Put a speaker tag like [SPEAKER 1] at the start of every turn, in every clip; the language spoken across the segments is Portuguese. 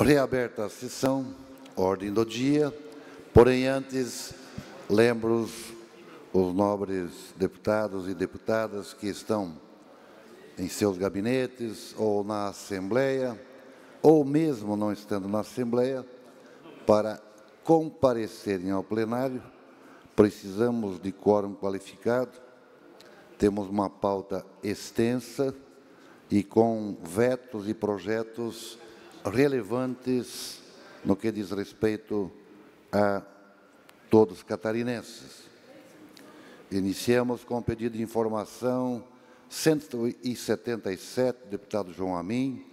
[SPEAKER 1] Reaberta a sessão, ordem do dia, porém antes lembro os nobres deputados e deputadas que estão em seus gabinetes ou na Assembleia, ou mesmo não estando na Assembleia, para comparecerem ao plenário. Precisamos de quórum qualificado, temos uma pauta extensa e com vetos e projetos relevantes no que diz respeito a todos os catarinenses. Iniciamos com o pedido de informação 177, deputado João Amin,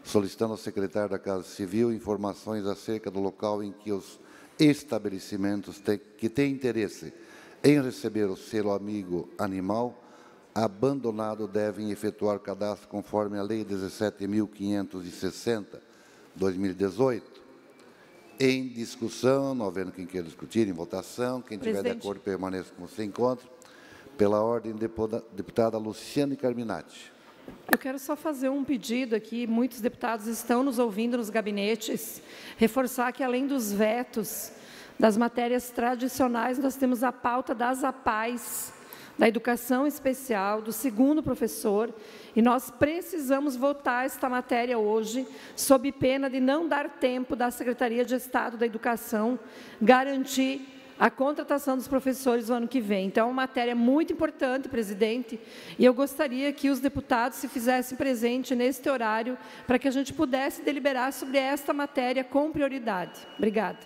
[SPEAKER 1] solicitando ao secretário da Casa Civil informações acerca do local em que os estabelecimentos que têm interesse em receber o selo Amigo Animal abandonado devem efetuar cadastro conforme a Lei 17.560, 2018. Em discussão, não havendo quem queira discutir, em votação, quem tiver de acordo permaneça como se encontra. Pela ordem, deputada Luciane Carminati.
[SPEAKER 2] Eu quero só fazer um pedido aqui, muitos deputados estão nos ouvindo nos gabinetes, reforçar que, além dos vetos das matérias tradicionais, nós temos a pauta das APAES, da educação especial, do segundo professor, e nós precisamos votar esta matéria hoje, sob pena de não dar tempo da Secretaria de Estado da Educação garantir a contratação dos professores no ano que vem. Então, é uma matéria muito importante, presidente, e eu gostaria que os deputados se fizessem presente neste horário para que a gente pudesse deliberar sobre esta matéria com prioridade. Obrigada.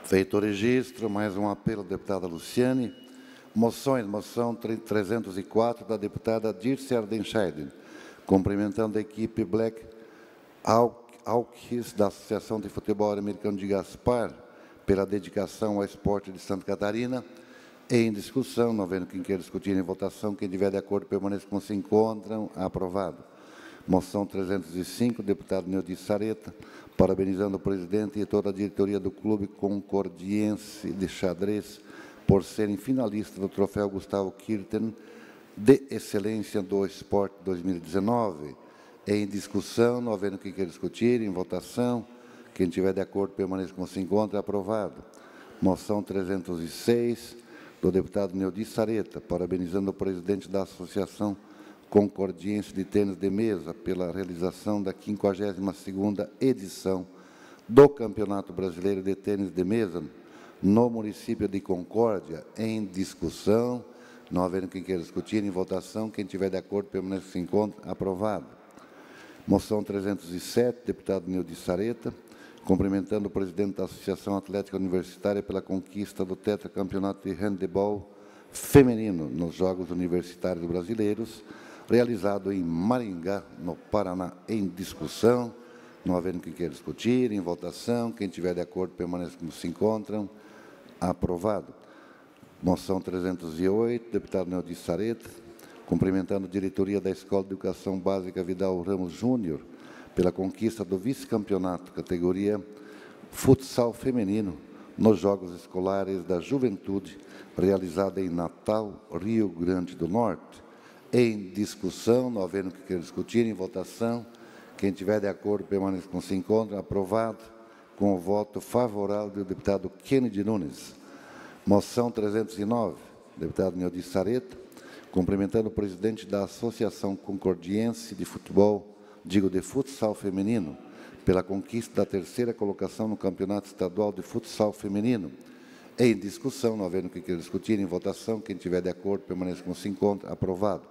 [SPEAKER 1] Feito o registro, mais um apelo, deputada Luciane. Moção 304, da deputada Dirce Ardenscheiden, cumprimentando a equipe Black Hawks da Associação de Futebol Americano de Gaspar, pela dedicação ao esporte de Santa Catarina. Em discussão, não havendo quem queira discutir em votação, quem tiver de acordo permaneça como se encontram. Aprovado. Moção 305, deputado Neudi Sareta, parabenizando o presidente e toda a diretoria do Clube Concordiense de Xadrez por serem finalistas do Troféu Gustavo Kirten de Excelência do Esporte 2019. Em discussão, não havendo quem queira discutir, em votação, quem tiver de acordo permaneça como se encontra. Aprovado. Moção 306, do deputado Neudi Sareta, parabenizando o presidente da Associação Concordiense de Tênis de Mesa pela realização da 52ª edição do Campeonato Brasileiro de Tênis de Mesa no município de Concórdia. Em discussão, não havendo quem queira discutir, em votação, quem tiver de acordo permaneça como se encontra. Aprovado. Moção 307, deputado Neudi Sareta, cumprimentando o presidente da Associação Atlética Universitária pela conquista do tetracampeonato de handebol feminino nos Jogos Universitários Brasileiros, realizado em Maringá, no Paraná. Em discussão, não havendo quem queira discutir, em votação, quem tiver de acordo permaneça como se encontram. Aprovado. Moção 308, deputado Neudi Sareta, cumprimentando a diretoria da Escola de Educação Básica Vidal Ramos Júnior pela conquista do vice-campeonato, categoria futsal feminino, nos Jogos Escolares da Juventude, realizada em Natal, Rio Grande do Norte. Em discussão, não havendo que queira discutir, em votação, quem tiver de acordo permaneça como se encontra. Aprovado, com o voto favorável do deputado Kennedy Nunes. Moção 309, deputado Neudi Sareta, cumprimentando o presidente da Associação Concordiense de Futebol, de futsal feminino, pela conquista da 3ª colocação no Campeonato Estadual de Futsal Feminino. Em discussão, não havendo que queira discutir, em votação, quem tiver de acordo permaneça como se encontra. Aprovado.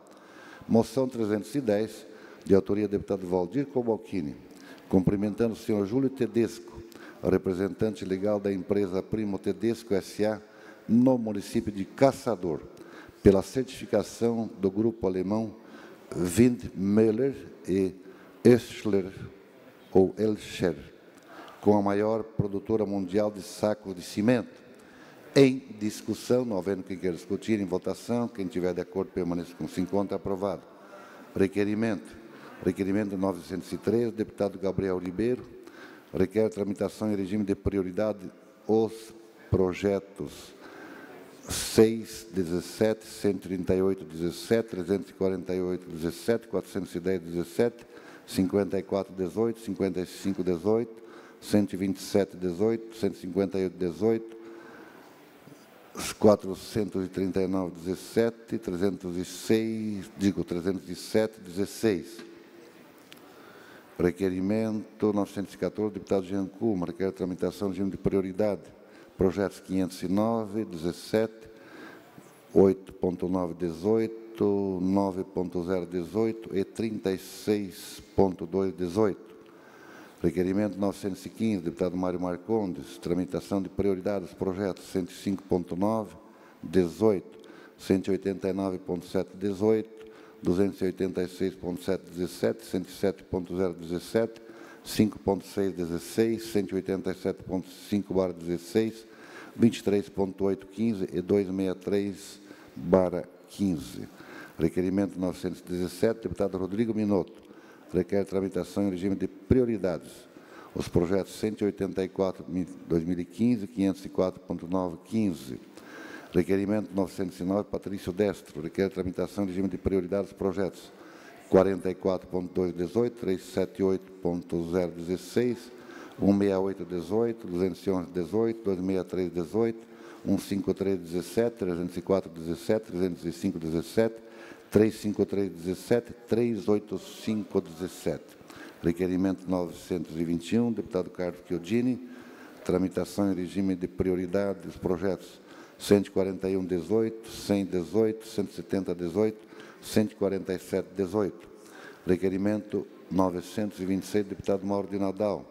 [SPEAKER 1] Moção 310, de autoria do deputado Valdir Cobalcini, cumprimentando o senhor Júlio Tedesco, representante legal da empresa Primo Tedesco S.A., no município de Caçador, pela certificação do grupo alemão Windmöller e Eschler, ou Elscher, com a maior produtora mundial de sacos de cimento. Em discussão, não havendo quem queira discutir, em votação, quem tiver de acordo permaneça como se encontra. Aprovado. Requerimento 903, deputado Gabriel Ribeiro, requer tramitação em regime de prioridade os projetos 6, 17, 138, 17, 348, 17, 410, 17, 54, 18, 55, 18, 127,18, 158,18, 439,17, 307,16. Requerimento 914, deputado Jean Kuma, requer tramitação de regime de prioridade. Projetos 509, 17, 8.918, 9.018 e 36.218. Requerimento 915, deputado Mário Marcondes, tramitação de prioridade dos projetos 105.9, 18, 189.7, 18, 286.7, 17, 107.017, 5.6, 16, 187.5, 16, 23.8, 15 e 263, 15. Requerimento 917, deputado Rodrigo Minotto, requer tramitação em regime de prioridades. Os projetos 184, 2015, 504.9, 15. Requerimento 909, Patrício Destro, requer tramitação em regime de prioridades dos projetos 44.218, 378.016, 16818, 21118, 26318, 15317, 30417, 30517, 35317, 38517. Requerimento 921, deputado Carlos Chiodini, tramitação em regime de prioridade dos projetos 14118, 10018, 17018, 14718. Requerimento 926, deputado Mauro de Nadal,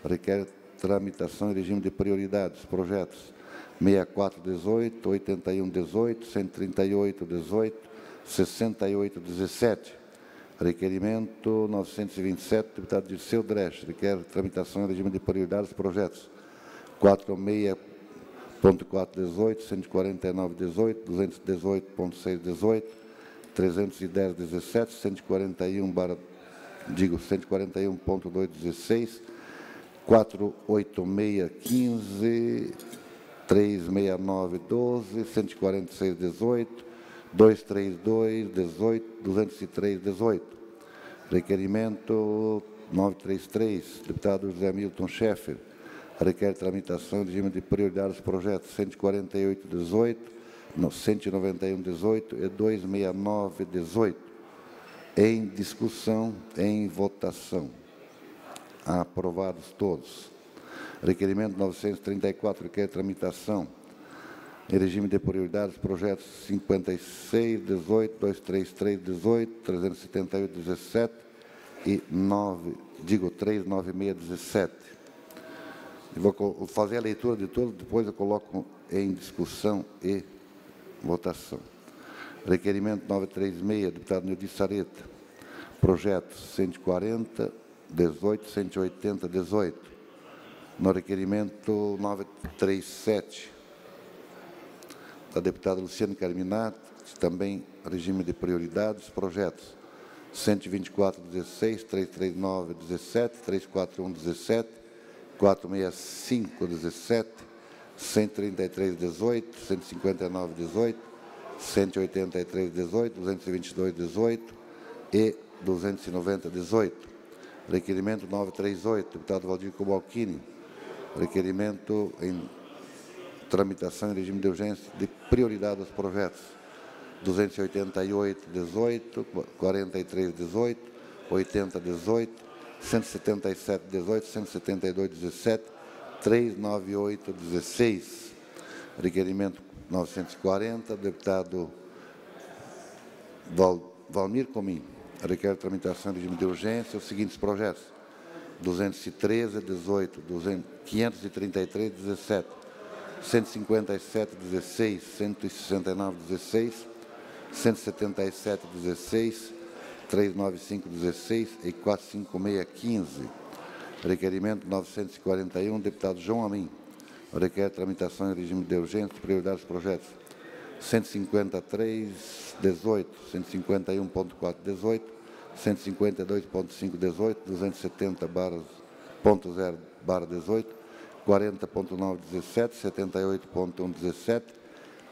[SPEAKER 1] requer tramitação em regime de prioridades, projetos 6418, 8118, 13818, 6817. Requerimento 927, deputado Dirceu Dresch, requer tramitação em regime de prioridades, projetos 46.418, 14918, 218.618, 31017, 141.216, 48615, 36912, 14618, 23218, 20318. Requerimento 933, deputado José Milton Schaeffer, requer tramitação em regime de prioridade dos projetos 14818, 19118 e 26918. Em discussão, em votação. Aprovados todos. Requerimento 934, requer tramitação em regime de prioridade dos projetos 5618, 23318, 37817 e 39617. Eu vou fazer a leitura de todos, depois eu coloco em discussão e votação. Requerimento 936, deputado Nildi Sareta. Projetos 140, 18, 180, 18. No requerimento 937, da deputada Luciane Carminati, também regime de prioridades, projetos 124, 16, 339, 17, 341, 17, 465, 17, 133, 18, 159, 18, 183, 18, 222, 18 e 290, 18. Requerimento 938, deputado Valdir Cobalcini. Requerimento em tramitação em regime de urgência de prioridade dos projetos 288, 18, 43, 18, 80, 18, 177, 18, 172, 17, 398, 16. Requerimento 940, deputado Valmir Comim, requer tramitação em regime de urgência os seguintes projetos: 213, 18, 533, 17, 157, 16, 169, 16, 177, 16, 395, 16 e 456, 15. Requerimento 941, deputado João Amin, requer tramitação em regime de urgência de prioridade dos projetos 153, 18, 151.4, 18, 152.5, 18, 270.0, 18, 40.9, 17, 78.1, 17,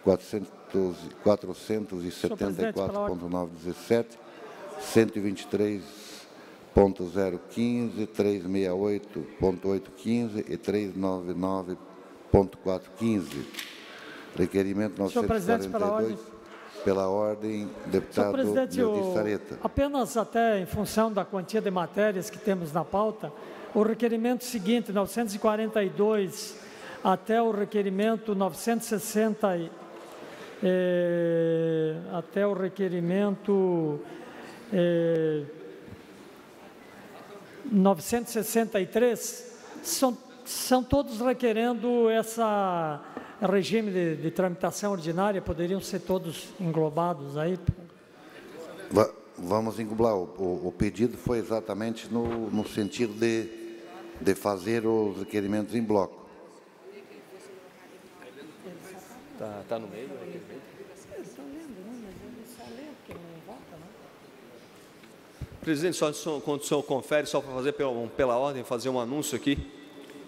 [SPEAKER 1] 474.9, 17, 123.9, 368.015, 368.815 e 399.415. Requerimento 942, pela ordem, deputado Neudir Sareta.
[SPEAKER 3] Apenas até em função da quantia de matérias que temos na pauta, o requerimento seguinte, 942, até o requerimento 960, até o requerimento 963, são todos requerendo essa regime de tramitação ordinária, poderiam ser todos englobados aí?
[SPEAKER 1] Vamos englobar. O pedido foi exatamente no sentido de fazer os requerimentos em bloco.
[SPEAKER 4] Tá no meio? Presidente, quando o senhor confere, só para fazer pela ordem, fazer um anúncio aqui.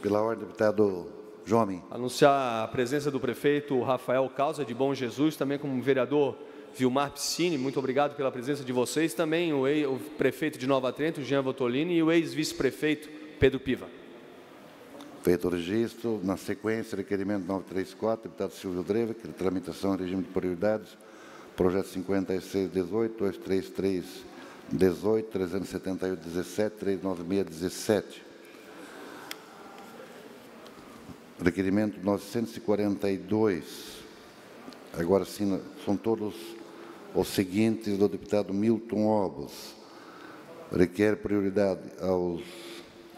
[SPEAKER 1] Pela ordem, deputado Jomem.
[SPEAKER 4] Anunciar a presença do prefeito Rafael Causa, de Bom Jesus, também como vereador Vilmar Piscini, muito obrigado pela presença de vocês. Também o prefeito de Nova Trento, Jean Votolini, e o ex-vice-prefeito, Pedro Piva.
[SPEAKER 1] Feito o registro, na sequência, requerimento 934, deputado Silvio Dreva, que é tramitação em regime de prioridades, projeto 5618, 23318, 37817, 39617. Requerimento 942, agora sim, são todos os seguintes do deputado Milton Obos. Requer prioridade aos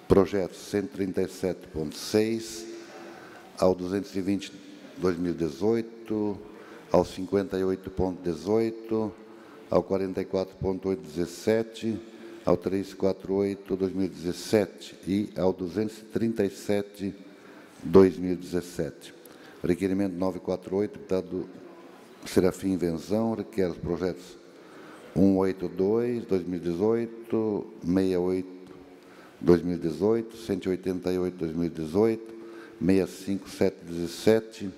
[SPEAKER 1] projetos 137.6, ao 220/2018, ao 58.18, ao 44.817, ao 348/2017 e ao 237/2017. Requerimento 948, deputado Serafim Venzão, requer os projetos 182/2018, 68/2018, 188/2018, 657/17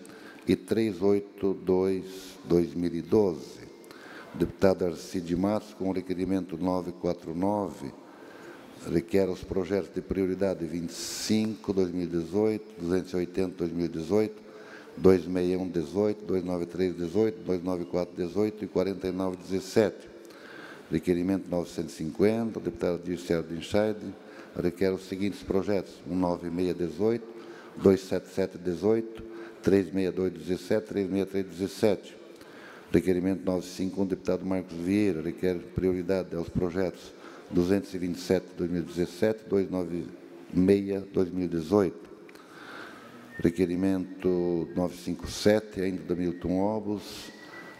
[SPEAKER 1] e 382/2012. Deputado Arcide Matos, com o requerimento 949, requer os projetos de prioridade 25/2018, 280/2018, 261/18, 293/18, 294/18 e 49/17. Requerimento 950, o deputado Dirceu Dinscheid requer os seguintes projetos: 196/18, 277/18, 362/17, 363/17. Requerimento 951, deputado Marcos Vieira, requer prioridade aos projetos 227/2017, 296/2018. Requerimento 957, ainda do Milton Obos,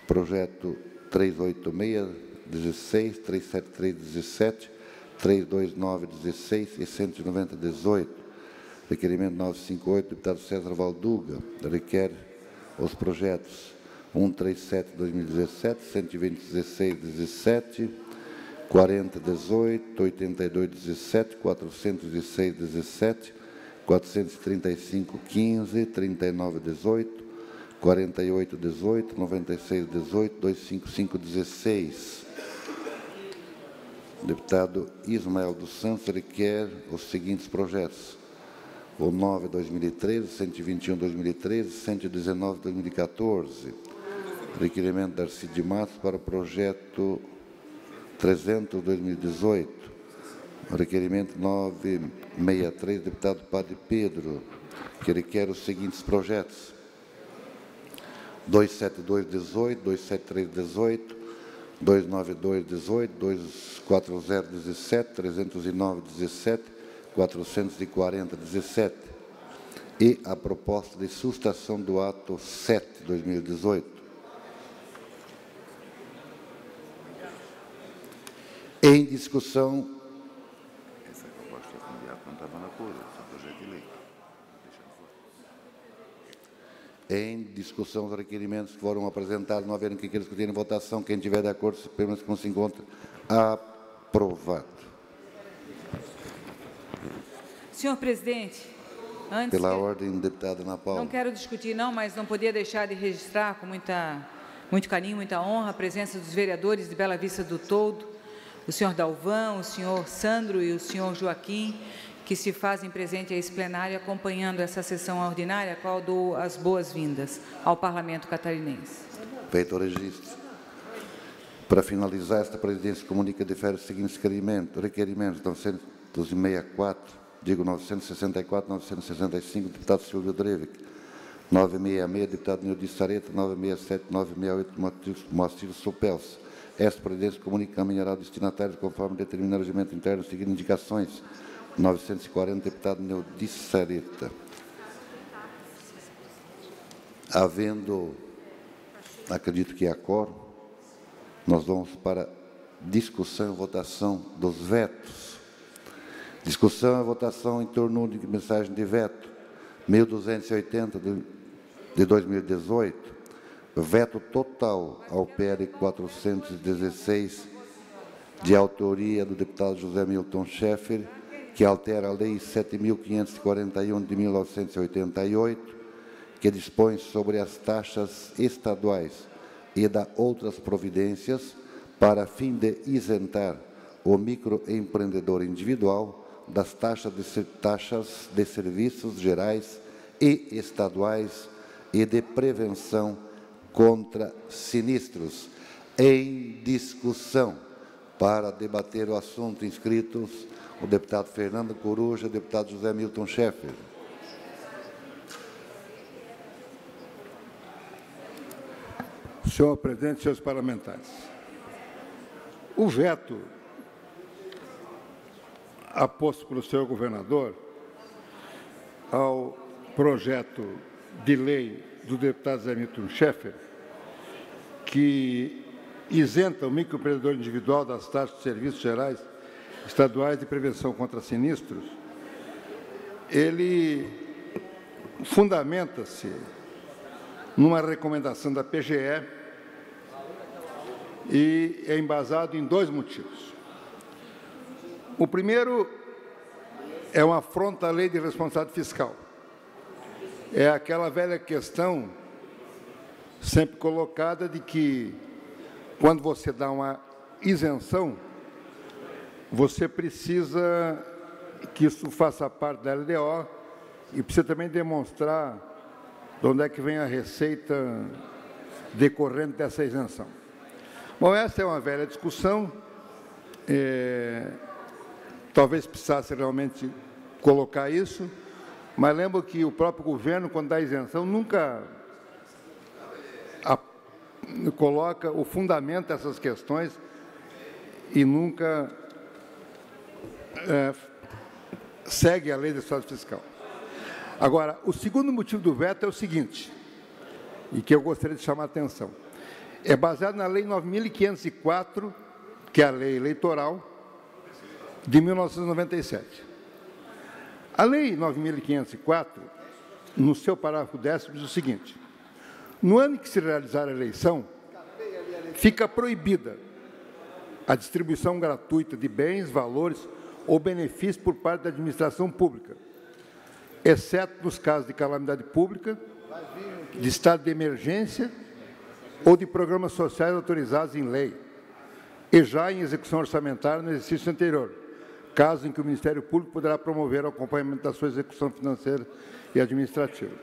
[SPEAKER 1] projeto 386/16, 373/17, 329/16 e 190/18. Requerimento 958, deputado César Valduga, requer os projetos 137/2017, 120/16/17, 40/18, 82/17, 406/17, 435/15, 39/18, 48/18, 96/18, 255/16. Deputado Ismael dos Santos requer os seguintes projetos: o 9/2013, 121/2013, 119/2014. Requerimento da Arcide Matos para o projeto 300/2018. Requerimento 963, deputado Padre Pedro, que requer os seguintes projetos: 272/18, 273/18, 292/18, 240/17, 309/17, 440/17. E a proposta de sustação do ato 7/2018. Em discussão. Essa proposta imediata não estava na coisa, esse projeto de lei. Em discussão, os requerimentos que foram apresentados, não havendo quem queira discutir em votação, quem tiver de acordo, permaneça como se encontra. Aprovado.
[SPEAKER 5] Senhor presidente, antes...
[SPEAKER 1] Pela ordem, deputada Ana Paula.
[SPEAKER 5] Não quero discutir, não, mas não podia deixar de registrar com muito carinho, muita honra, a presença dos vereadores de Bela Vista do Toldo, o senhor Dalvan, o senhor Sandro e o senhor Joaquim, que se fazem presente a esse plenário acompanhando essa sessão ordinária, a qual dou as boas-vindas ao Parlamento catarinense.
[SPEAKER 1] Feito o registro. Para finalizar, esta presidência comunica de férias os seguintes requerimentos 964, 964, 965, deputado Silvio Drevic, 966, deputado Nildi Sareta, 967, 968, Moacir Supelso. Esta presidência comunica encaminhará destinatários conforme determina o regimento interno, seguindo indicações. 940, deputado Nildi Sareta. Havendo, acredito que há quórum, nós vamos para discussão e votação dos vetos. Discussão e votação em torno de mensagem de veto 1280 de 2018, veto total ao PL 416, de autoria do deputado José Milton Schaeffer, que altera a Lei 7.541 de 1988, que dispõe sobre as taxas estaduais e dá outras providências para fim de isentar o microempreendedor individual das taxas de serviços gerais e estaduais e de prevenção contra sinistros. Em discussão, para debater o assunto, inscritos o deputado Fernando Coruja, o deputado José Milton Schaeffer.
[SPEAKER 6] Senhor presidente, senhores parlamentares, o veto aposto pelo senhor governador ao projeto de lei do deputado José Milton Schaeffer, que isenta o microempreendedor individual das taxas de serviços gerais estaduais de prevenção contra sinistros, ele fundamenta-se numa recomendação da PGE e é embasado em dois motivos. O primeiro é uma afronta à lei de responsabilidade fiscal. É aquela velha questão sempre colocada de que, quando você dá uma isenção, você precisa que isso faça parte da LDO e precisa também demonstrar de onde é que vem a receita decorrente dessa isenção. Bom, essa é uma velha discussão, talvez precisasse realmente colocar isso, mas lembro que o próprio governo, quando dá isenção, nunca coloca o fundamento dessas questões e nunca segue a lei de estado fiscal. Agora, o segundo motivo do veto é o seguinte, e que eu gostaria de chamar a atenção. É baseado na Lei 9.504, que é a lei eleitoral, de 1997. A Lei 9.504, no seu parágrafo 10º, diz o seguinte: no ano em que se realizar a eleição, fica proibida a distribuição gratuita de bens, valores ou benefícios por parte da administração pública, exceto nos casos de calamidade pública, de estado de emergência ou de programas sociais autorizados em lei, e já em execução orçamentária no exercício anterior, caso em que o Ministério Público poderá promover o acompanhamento da sua execução financeira e administrativa.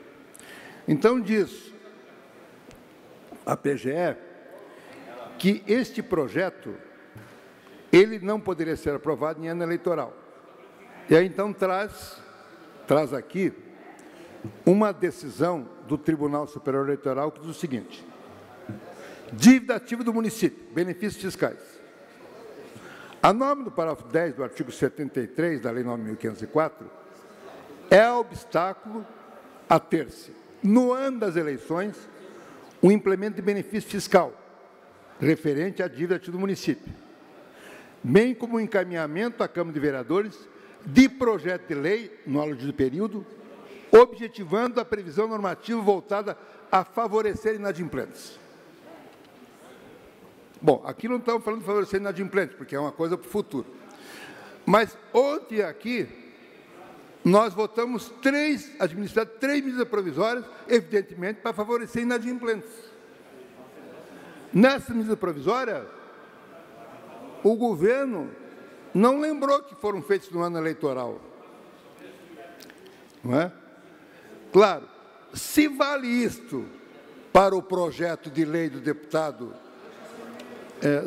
[SPEAKER 6] Então, diz a PGE que este projeto ele não poderia ser aprovado em ano eleitoral. E aí, então, traz aqui uma decisão do Tribunal Superior Eleitoral que diz o seguinte: dívida ativa do município, benefícios fiscais. A norma do parágrafo 10 do artigo 73 da Lei 9.504 é obstáculo a ter-se, no ano das eleições, o implemento de benefício fiscal referente à dívida ativa do município, bem como o encaminhamento à Câmara de Vereadores de projeto de lei, no aludido período, objetivando a previsão normativa voltada a favorecer inadimplentes. Bom, aqui não estamos falando de favorecer inadimplentes, porque é uma coisa para o futuro. Mas ontem aqui, nós votamos administrar três medidas provisórias, evidentemente, para favorecer inadimplentes. Nessa medida provisória, o governo não lembrou que foram feitos no ano eleitoral. Não é? Claro, se vale isto para o projeto de lei do deputado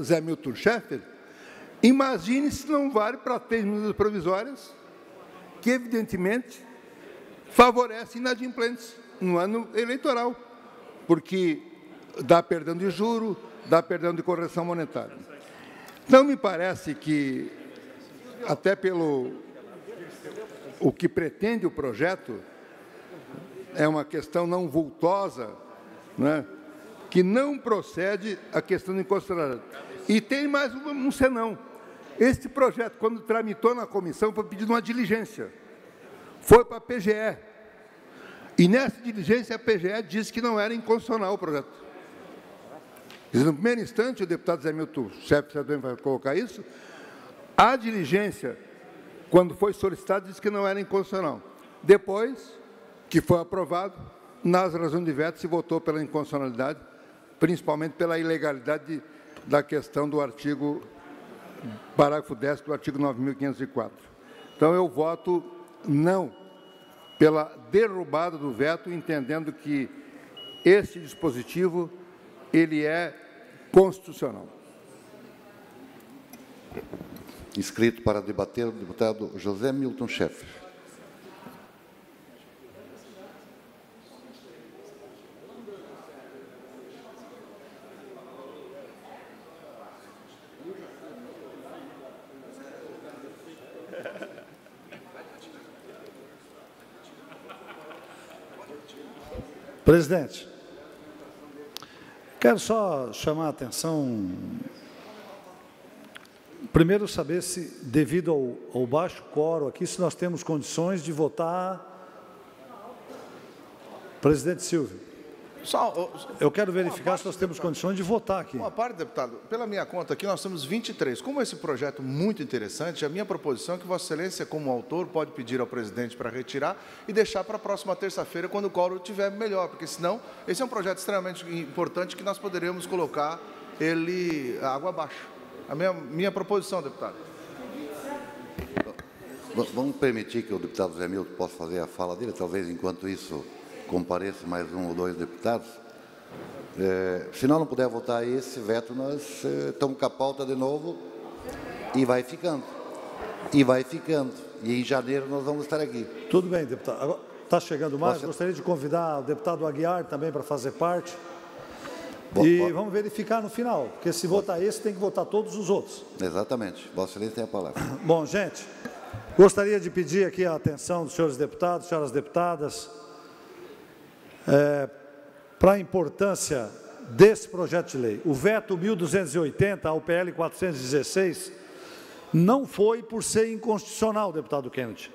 [SPEAKER 6] Zé Milton Schaeffer, imagine se não vale para 3 medidas provisórias que, evidentemente, favorecem inadimplentes no ano eleitoral, porque dá perdão de juro, dá perdão de correção monetária. Então, me parece que, até pelo o que pretende o projeto, é uma questão não vultosa, né, que não procede a questão de inconstitucionalidade. E tem mais um senão. Este projeto, quando tramitou na comissão, foi pedido uma diligência. Foi para a PGE. E nessa diligência, a PGE disse que não era inconstitucional o projeto. No primeiro instante, o deputado Zé Milton Schaeffer vai colocar isso, a diligência, quando foi solicitado, disse que não era inconstitucional. Depois que foi aprovado, nas razões de veto, se votou pela inconstitucionalidade, principalmente pela ilegalidade da questão do artigo, parágrafo 10º do artigo 9.504. Então, eu voto não pela derrubada do veto, entendendo que esse dispositivo ele é constitucional.
[SPEAKER 1] Inscrito para debater o deputado José Milton Schaeffer.
[SPEAKER 7] Presidente, quero só chamar a atenção, primeiro saber se, devido ao baixo quórum aqui, se nós temos condições de votar. Presidente Silvio, eu quero verificar se nós temos condições de votar aqui.
[SPEAKER 8] Uma parte, deputado, pela minha conta aqui, nós temos 23. Como esse projeto é muito interessante, a minha proposição é que Vossa Excelência, como autor, pode pedir ao presidente para retirar e deixar para a próxima terça-feira, quando o quórum estiver melhor, porque senão, esse é um projeto extremamente importante que nós poderíamos colocar ele água abaixo. A minha proposição, deputado.
[SPEAKER 1] Vamos permitir que o deputado Zé Milton possa fazer a fala dele, talvez enquanto isso compareça mais 1 ou 2 deputados. Se nós não puder votar esse veto, nós estamos com a pauta de novo e vai ficando. E vai ficando. E em janeiro nós vamos estar aqui.
[SPEAKER 7] Tudo bem, deputado. Está chegando mais. Gostaria de convidar o deputado Aguiar também para fazer parte. Vamos verificar no final, porque se votar esse, tem que votar todos os outros.
[SPEAKER 1] Exatamente. Vossa Excelência tem a palavra.
[SPEAKER 7] Bom, gente, gostaria de pedir aqui a atenção dos senhores deputados, senhoras deputadas, para a importância desse projeto de lei. O veto 1280 ao PL 416 não foi por ser inconstitucional, deputado Kennedy,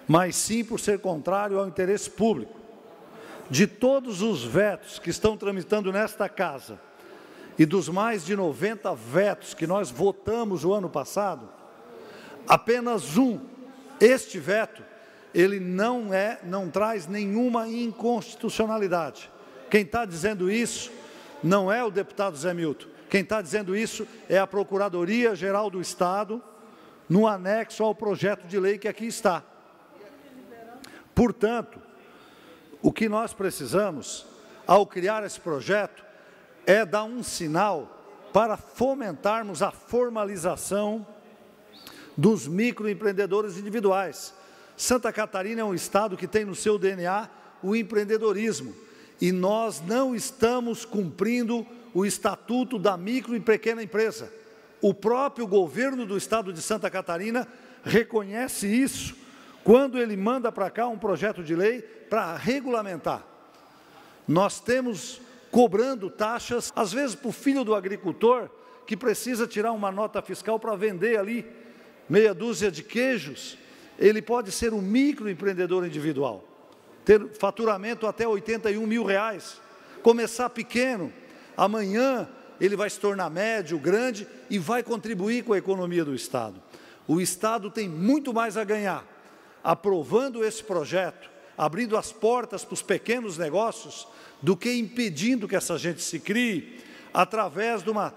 [SPEAKER 7] mas sim por ser contrário ao interesse público. De todos os vetos que estão tramitando nesta casa e dos mais de 90 vetos que nós votamos o ano passado, apenas este veto, ele não traz nenhuma inconstitucionalidade. Quem está dizendo isso não é o deputado Zé Milton. Quem está dizendo isso é a Procuradoria-Geral do Estado, no anexo ao projeto de lei que aqui está. Portanto, o que nós precisamos, ao criar esse projeto, é dar um sinal para fomentarmos a formalização dos microempreendedores individuais. Santa Catarina é um estado que tem no seu DNA o empreendedorismo, e nós não estamos cumprindo o estatuto da micro e pequena empresa. O próprio governo do estado de Santa Catarina reconhece isso quando ele manda para cá um projeto de lei para regulamentar. Nós temos cobrando taxas, às vezes para o filho do agricultor, que precisa tirar uma nota fiscal para vender ali meia dúzia de queijos, ele pode ser um microempreendedor individual, ter faturamento até R$81 mil, começar pequeno, amanhã ele vai se tornar médio, grande e vai contribuir com a economia do Estado. O Estado tem muito mais a ganhar, aprovando esse projeto, abrindo as portas para os pequenos negócios, do que impedindo que essa gente se crie, através de uma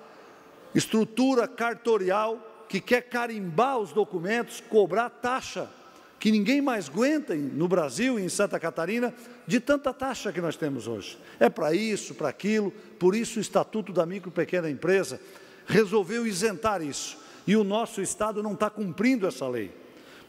[SPEAKER 7] estrutura cartorial que quer carimbar os documentos, cobrar taxa, que ninguém mais aguenta no Brasil e em Santa Catarina, de tanta taxa que nós temos hoje. É para isso, para aquilo, por isso o Estatuto da Micro e Pequena Empresa resolveu isentar isso. E o nosso Estado não está cumprindo essa lei.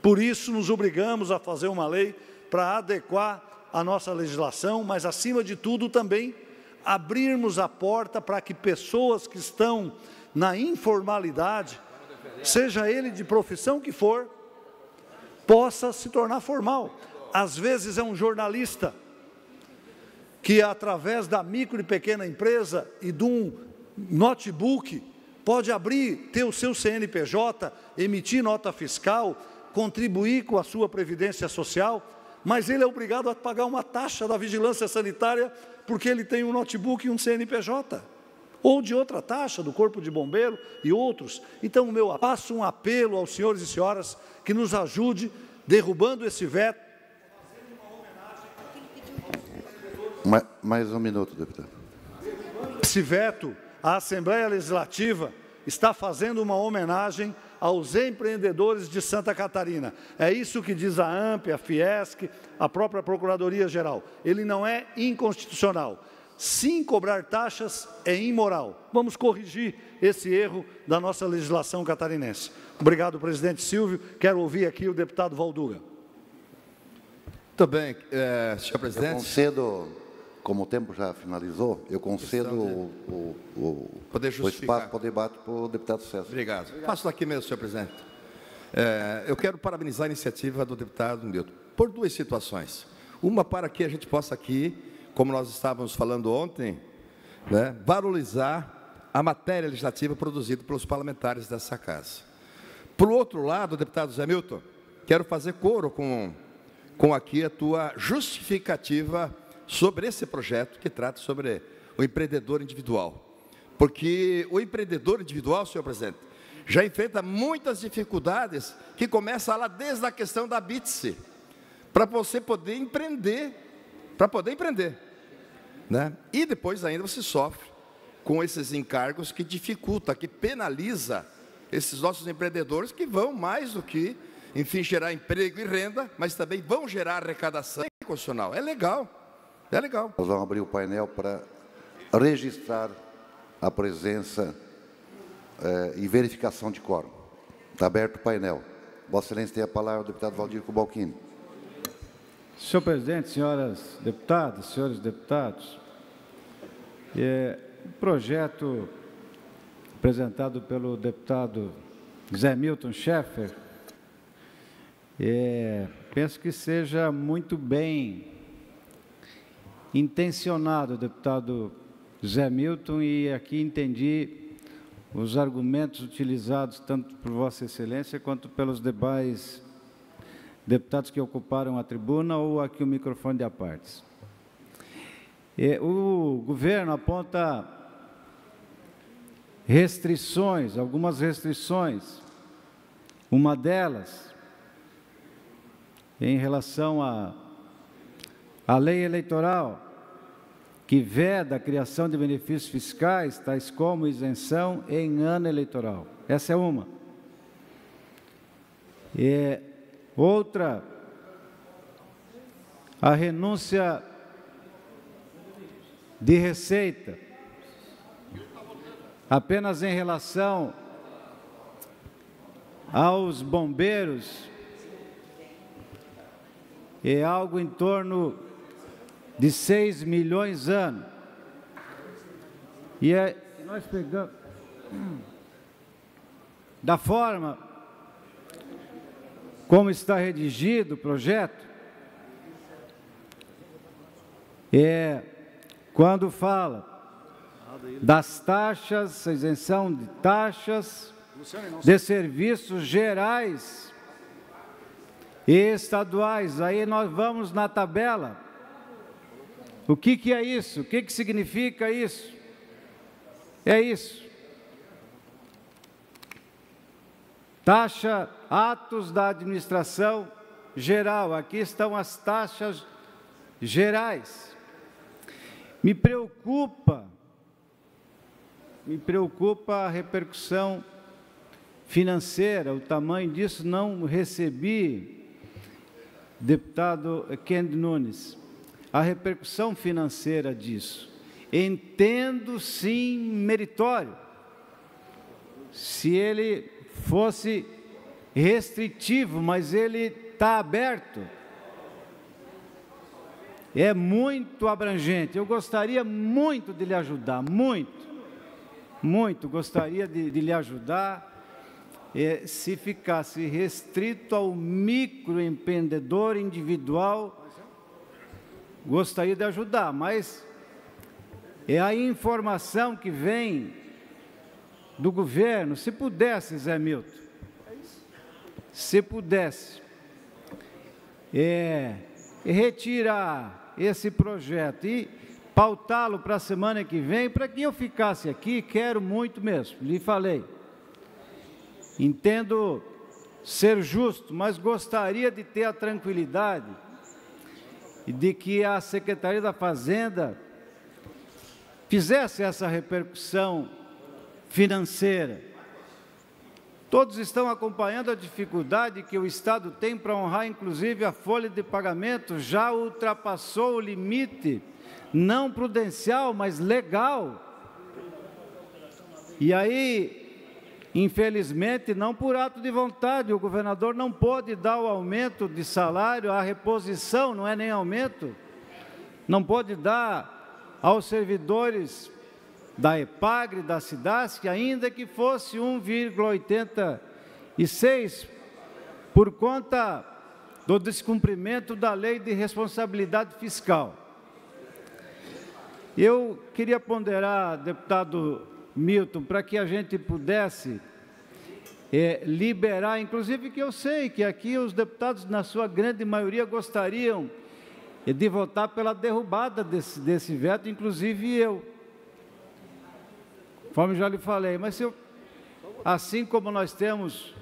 [SPEAKER 7] Por isso nos obrigamos a fazer uma lei para adequar a nossa legislação, mas acima de tudo também abrirmos a porta para que pessoas que estão na informalidade, seja ele de profissão que for, possa se tornar formal. Às vezes é um jornalista que, através da micro e pequena empresa e de um notebook, pode abrir, ter o seu CNPJ, emitir nota fiscal, contribuir com a sua previdência social, mas ele é obrigado a pagar uma taxa da vigilância sanitária porque ele tem um notebook e um CNPJ, ou de outra taxa, do Corpo de Bombeiro e outros. Então, faço um apelo aos senhores e senhoras que nos ajude, derrubando esse veto.
[SPEAKER 1] Mais um minuto, deputado.
[SPEAKER 7] Esse veto, a Assembleia Legislativa está fazendo uma homenagem aos empreendedores de Santa Catarina. É isso que diz a AMP, a Fiesc, a própria Procuradoria-Geral. Ele não é inconstitucional. Sim, cobrar taxas é imoral. Vamos corrigir esse erro da nossa legislação catarinense. Obrigado, presidente Silvio. Quero ouvir aqui o deputado Valduga.
[SPEAKER 9] Muito bem, senhor presidente.
[SPEAKER 1] Eu concedo, como o tempo já finalizou, eu concedo o espaço para o debate para o deputado César.
[SPEAKER 9] Obrigado. Faço aqui mesmo, senhor presidente. Eu quero parabenizar a iniciativa do deputado Milton por duas situações. Uma, para que a gente possa aqui, como nós estávamos falando ontem, né, valorizar a matéria legislativa produzida pelos parlamentares dessa casa. Por outro lado, deputado Zé Milton, quero fazer coro com aqui a tua justificativa sobre esse projeto que trata sobre o empreendedor individual. Porque o empreendedor individual, senhor presidente, já enfrenta muitas dificuldades que começam lá desde a questão da BITSE, para você poder empreender, né? E depois ainda você sofre com esses encargos que dificulta, que penaliza esses nossos empreendedores que vão mais do que, enfim, gerar emprego e renda, mas também vão gerar arrecadação constitucional. É legal, é legal.
[SPEAKER 1] Nós vamos abrir o painel para registrar a presença e verificação de quórum. Está aberto o painel. Vossa Excelência tem a palavra, o deputado Valdir Cubalcini.
[SPEAKER 10] Senhor presidente, senhoras deputadas, senhores deputados, o projeto apresentado pelo deputado Zé Milton Schaeffer, penso que seja muito bem intencionado, deputado Zé Milton, e aqui entendi os argumentos utilizados tanto por Vossa Excelência quanto pelos demais deputados que ocuparam a tribuna ou aqui o microfone de apartes. O governo aponta restrições, algumas restrições. Uma delas, em relação à lei eleitoral, que veda a criação de benefícios fiscais, tais como isenção em ano eleitoral. Essa é uma. Outra, a renúncia de receita, apenas em relação aos bombeiros, é algo em torno de 6 milhões ano. E nós pegamos, da forma como está redigido o projeto, quando fala das taxas, a isenção de taxas, de serviços gerais e estaduais, aí nós vamos na tabela. O que é isso? O que significa isso? É isso. Taxa, atos da administração geral. Aqui estão as taxas gerais. Me preocupa me preocupa a repercussão financeira, o tamanho disso. Não recebi, deputado Kennedy Nunes, a repercussão financeira disso. Entendo, sim, meritório, se ele fosse restritivo, mas ele está aberto. É muito abrangente. Eu gostaria muito de lhe ajudar, muito gostaria de lhe ajudar. Se ficasse restrito ao microempreendedor individual, gostaria de ajudar, mas é a informação que vem do governo. Se pudesse, Zé Milton, se pudesse retirar esse projeto e pautá-lo para a semana que vem, para que eu ficasse aqui, quero muito mesmo, lhe falei. Entendo ser justo, mas gostaria de ter a tranquilidade de que a Secretaria da Fazenda fizesse essa repercussão financeira. Todos estão acompanhando a dificuldade que o Estado tem para honrar, inclusive, a folha de pagamento. Já ultrapassou o limite, não prudencial, mas legal. E aí, infelizmente, não por ato de vontade, o governador não pôde dar o aumento de salário, a reposição, não é nem aumento, não pôde dar aos servidores da EPAGRE, da SIDASC, ainda que fosse 1,86, por conta do descumprimento da lei de responsabilidade fiscal. Eu queria ponderar, deputado Milton, para que a gente pudesse liberar, inclusive que eu sei que aqui os deputados, na sua grande maioria, gostariam de votar pela derrubada desse veto, inclusive eu. Conforme já lhe falei, mas assim como nós temos,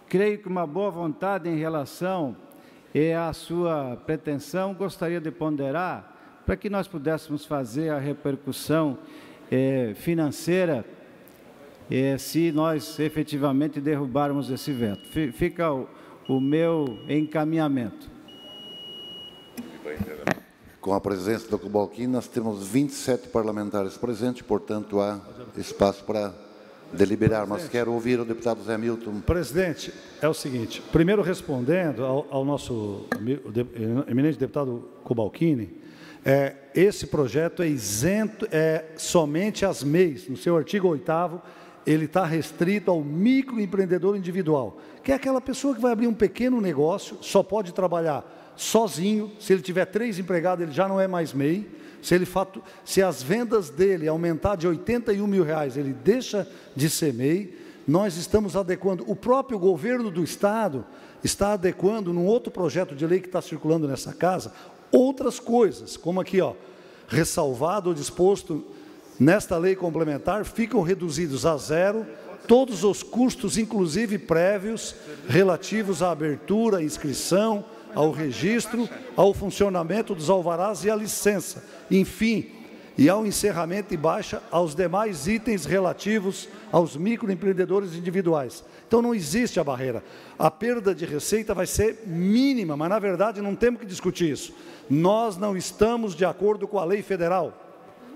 [SPEAKER 10] creio que uma boa vontade em relação à sua pretensão, gostaria de ponderar para que nós pudéssemos fazer a repercussão financeira se nós efetivamente derrubarmos esse veto. Fica o meu encaminhamento.
[SPEAKER 1] Com a presença do Cubalcini, nós temos 27 parlamentares presentes, portanto, há espaço para deliberar, mas quero ouvir o deputado Zé Milton.
[SPEAKER 7] Presidente, é o seguinte, primeiro respondendo ao nosso eminente deputado Cubalcini, esse projeto é isento, somente às MEIs, no seu artigo 8º, ele está restrito ao microempreendedor individual, que é aquela pessoa que vai abrir um pequeno negócio, só pode trabalhar sozinho. Se ele tiver 3 empregados, ele já não é mais MEI. Se as vendas dele aumentar de R$81 mil, ele deixa de ser MEI. Nós estamos adequando, o próprio governo do Estado está adequando, num outro projeto de lei que está circulando nessa casa, outras coisas, como aqui, ressalvado ou disposto nesta lei complementar, ficam reduzidos a 0 todos os custos, inclusive prévios, relativos à abertura, inscrição, ao registro, ao funcionamento dos alvarás e à licença, enfim, e ao encerramento e baixa aos demais itens relativos aos microempreendedores individuais. Então, não existe a barreira. A perda de receita vai ser mínima, mas, na verdade, não temos que discutir isso. Nós não estamos de acordo com a lei federal.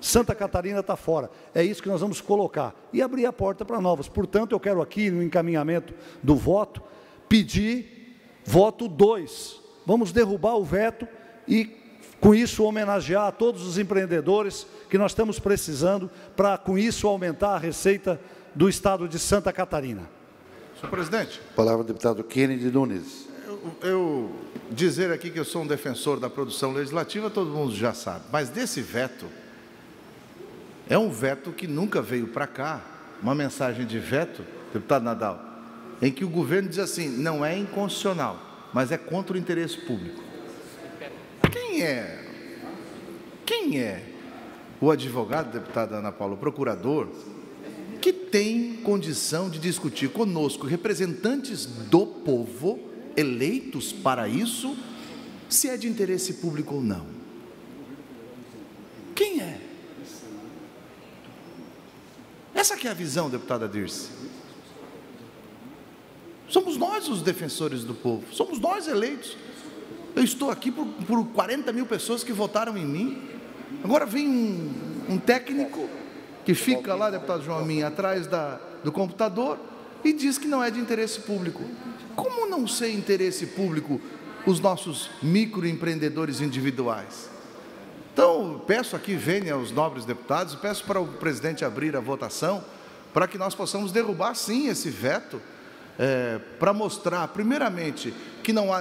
[SPEAKER 7] Santa Catarina está fora. É isso que nós vamos colocar. E abrir a porta para novas. Portanto, eu quero aqui, no encaminhamento do voto, pedir voto 2. Vamos derrubar o veto e, com isso, homenagear a todos os empreendedores que nós estamos precisando para, com isso, aumentar a receita do Estado de Santa Catarina.
[SPEAKER 8] Senhor presidente.
[SPEAKER 1] Palavra ao deputado Kennedy Nunes.
[SPEAKER 8] Eu dizer aqui que eu sou um defensor da produção legislativa, todo mundo já sabe, mas desse veto, é um veto que nunca veio para cá, uma mensagem de veto, deputado Nadal, em que o governo diz assim, não é inconstitucional, mas é contra o interesse público. Quem é o advogado, deputada Ana Paula, o procurador, que tem condição de discutir conosco, representantes do povo, eleitos para isso, se é de interesse público ou não? Quem é? Essa que é a visão, deputada Dirce. Somos nós os defensores do povo, somos nós eleitos. Eu estou aqui por 40 mil pessoas que votaram em mim. Agora vem um técnico que fica lá, deputado João Amin, atrás do computador e diz que não é de interesse público. Como não ser interesse público os nossos microempreendedores individuais? Então, peço aqui, venha aos nobres deputados, peço para o presidente abrir a votação, para que nós possamos derrubar, sim, esse veto, para mostrar, primeiramente, que não há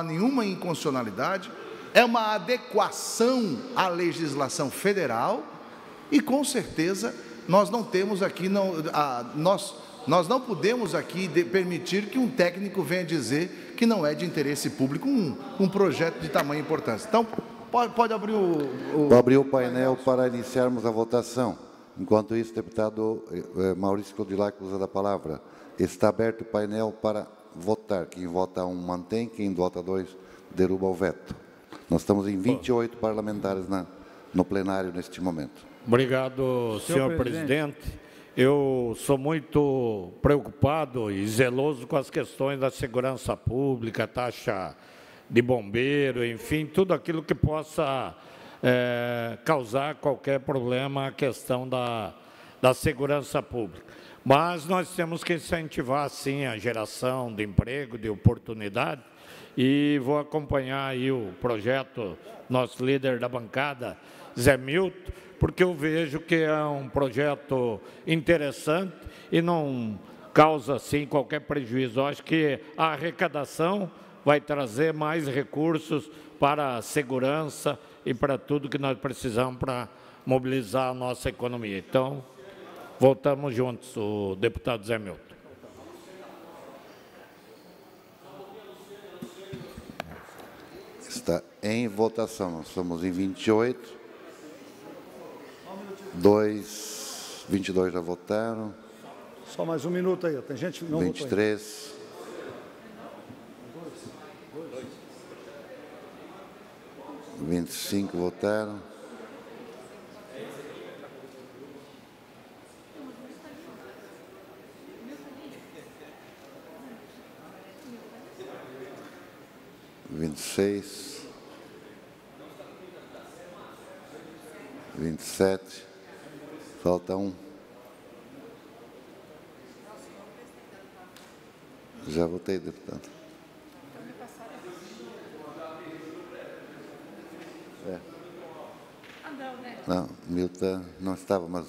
[SPEAKER 8] nenhuma inconstitucionalidade, é uma adequação à legislação federal e, com certeza, nós não temos aqui, nós não podemos aqui permitir que um técnico venha dizer que não é de interesse público um projeto de tamanha importância. Então, pode abrir
[SPEAKER 1] Vou abrir o painel para iniciarmos a votação. Enquanto isso, deputado Maurício Codilac usa da palavra. Está aberto o painel para votar. Quem vota 1 mantém, quem vota 2 derruba o veto. Nós estamos em 28 parlamentares no plenário neste momento.
[SPEAKER 11] Obrigado, senhor presidente. Eu sou muito preocupado e zeloso com as questões da segurança pública, taxa de bombeiro, enfim, tudo aquilo que possa causar qualquer problema à questão da segurança pública. Mas nós temos que incentivar, sim, a geração de emprego, de oportunidade, e vou acompanhar aí o projeto, nosso líder da bancada, Zé Milton, porque eu vejo que é um projeto interessante e não causa, assim, qualquer prejuízo. Eu acho que a arrecadação vai trazer mais recursos para a segurança e para tudo que nós precisamos para mobilizar a nossa economia. Então, voltamos juntos, o deputado Zé Milton.
[SPEAKER 1] Está em votação. Nós estamos em 28. 22 já votaram.
[SPEAKER 7] Só mais um minuto aí, tem gente que não
[SPEAKER 1] 23. Votou. 25 votaram. (26) 27. Falta um. Já votei, deputado. Não, Milton não estava, mas...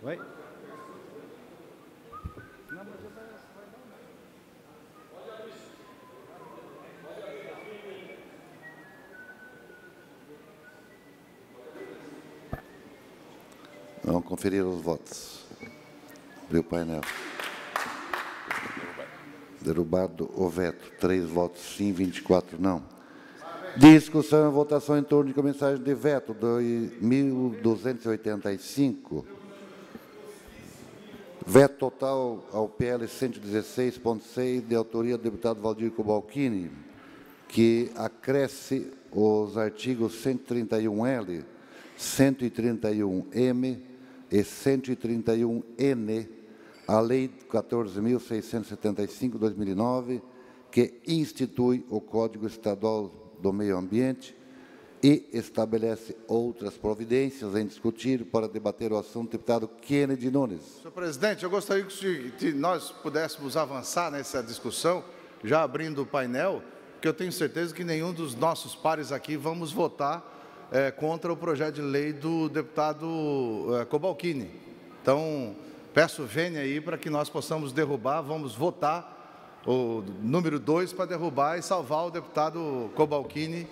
[SPEAKER 10] Oi?
[SPEAKER 1] Vamos conferir os votos. Abriu o painel. Derrubado o veto. 3 votos sim, 24 não. Discussão e votação em torno de mensagem de veto 2.285. Veto total ao PL 116.6, de autoria do deputado Valdir Cobalcini, que acresce os artigos 131L, 131M e 131N, a Lei 14.675/2009, que institui o Código Estadual do Meio Ambiente e estabelece outras providências em discutir para debater o assunto. Deputado Kennedy Nunes.
[SPEAKER 8] Senhor presidente, eu gostaria que nós pudéssemos avançar nessa discussão, já abrindo o painel, que eu tenho certeza que nenhum dos nossos pares aqui vamos votar contra o projeto de lei do deputado Cobalcini. Então, peço venha aí para que nós possamos derrubar, vamos votar o número 2, para derrubar e salvar o deputado Cobalcini,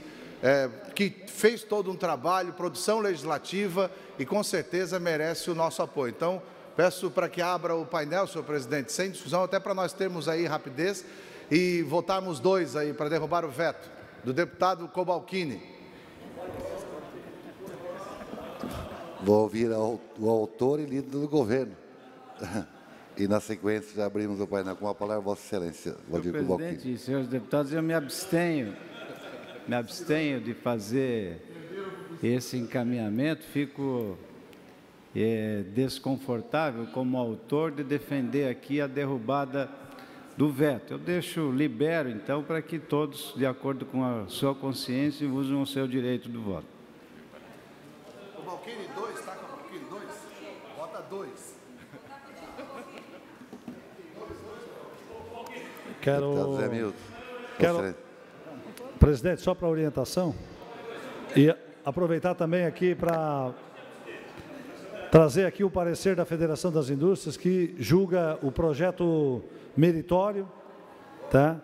[SPEAKER 8] que fez todo um trabalho, produção legislativa, e com certeza merece o nosso apoio. Então, peço para que abra o painel, senhor presidente, sem discussão, até para nós termos aí rapidez e votarmos 2 aí para derrubar o veto do deputado Cobalcini.
[SPEAKER 1] Vou ouvir o autor e líder do governo. E, na sequência, já abrimos o painel com a palavra, Vossa Excelência.
[SPEAKER 10] Senhor presidente e senhores deputados, eu me abstenho de fazer esse encaminhamento, fico desconfortável como autor de defender aqui a derrubada do veto. Eu libero, então, para que todos, de acordo com a sua consciência, usem o seu direito do voto.
[SPEAKER 8] Cobalcini 2, tá? Cobalcini 2? Vota 2.
[SPEAKER 7] Presidente, só para orientação, e aproveitar também aqui para trazer aqui o parecer da Federação das Indústrias, que julga o projeto meritório, tá?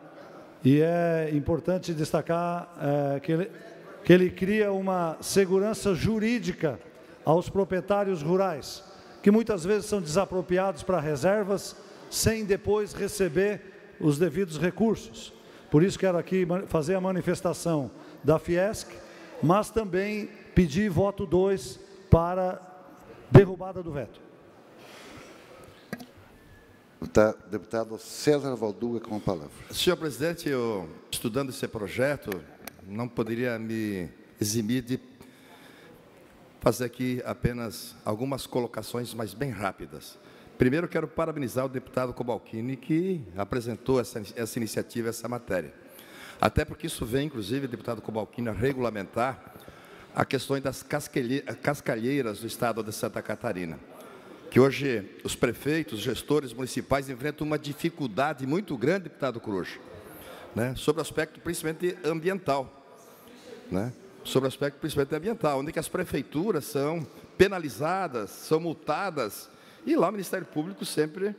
[SPEAKER 7] E é importante destacar que ele cria uma segurança jurídica aos proprietários rurais, que muitas vezes são desapropriados para reservas, sem depois receber os devidos recursos. Por isso quero aqui fazer a manifestação da Fiesc, mas também pedir voto 2 para derrubada do veto.
[SPEAKER 1] Deputado César Valduga, com a palavra.
[SPEAKER 9] Senhor presidente, eu, estudando esse projeto, não poderia me eximir de fazer aqui apenas algumas colocações, mas bem rápidas. Primeiro, quero parabenizar o deputado Cobalcini, que apresentou essa iniciativa, essa matéria. Até porque isso vem, inclusive, deputado Cobalcini, a regulamentar a questão das cascalheiras do estado de Santa Catarina, que hoje os prefeitos, os gestores municipais enfrentam uma dificuldade muito grande, deputado Coruja, né, sobre o aspecto principalmente ambiental, né, sobre o aspecto principalmente ambiental, onde que as prefeituras são penalizadas, são multadas, e lá o Ministério Público sempre,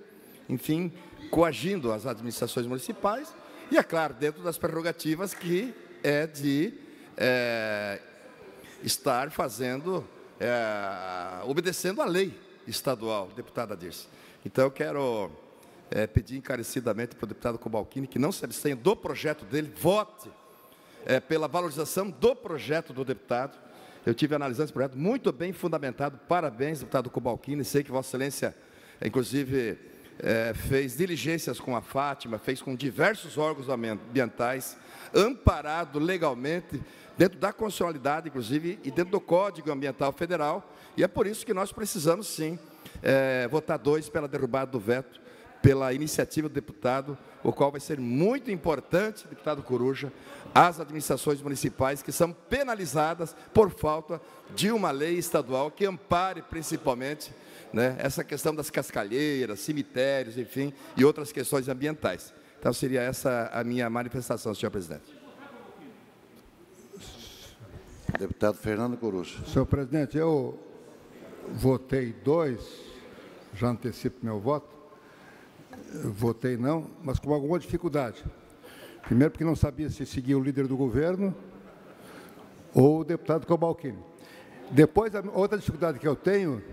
[SPEAKER 9] enfim, coagindo as administrações municipais, e, é claro, dentro das prerrogativas que é de estar fazendo, obedecendo à lei estadual, deputada Dirce. Então, eu quero pedir encarecidamente para o deputado Cobalcini que não se abstenha do projeto dele, vote pela valorização do projeto do deputado. Eu tive analisando esse projeto muito bem fundamentado. Parabéns, deputado Cobalcini. Sei que Vossa Excelência, inclusive, fez diligências com a Fátima, fez com diversos órgãos ambientais, amparado legalmente, dentro da constitucionalidade, inclusive, e dentro do Código Ambiental Federal. E é por isso que nós precisamos, sim, votar 2 pela derrubada do veto, pela iniciativa do deputado, o qual vai ser muito importante, deputado Coruja, as administrações municipais que são penalizadas por falta de uma lei estadual que ampare principalmente, né, essa questão das cascalheiras, cemitérios, enfim, e outras questões ambientais. Então, seria essa a minha manifestação, senhor presidente.
[SPEAKER 1] Deputado Fernando Coruja.
[SPEAKER 6] Senhor presidente, eu votei 2, já antecipo meu voto. Votei não, mas com alguma dificuldade. Primeiro, porque não sabia se seguia o líder do governo ou o deputado Cobalcini. Depois, a outra dificuldade que eu tenho,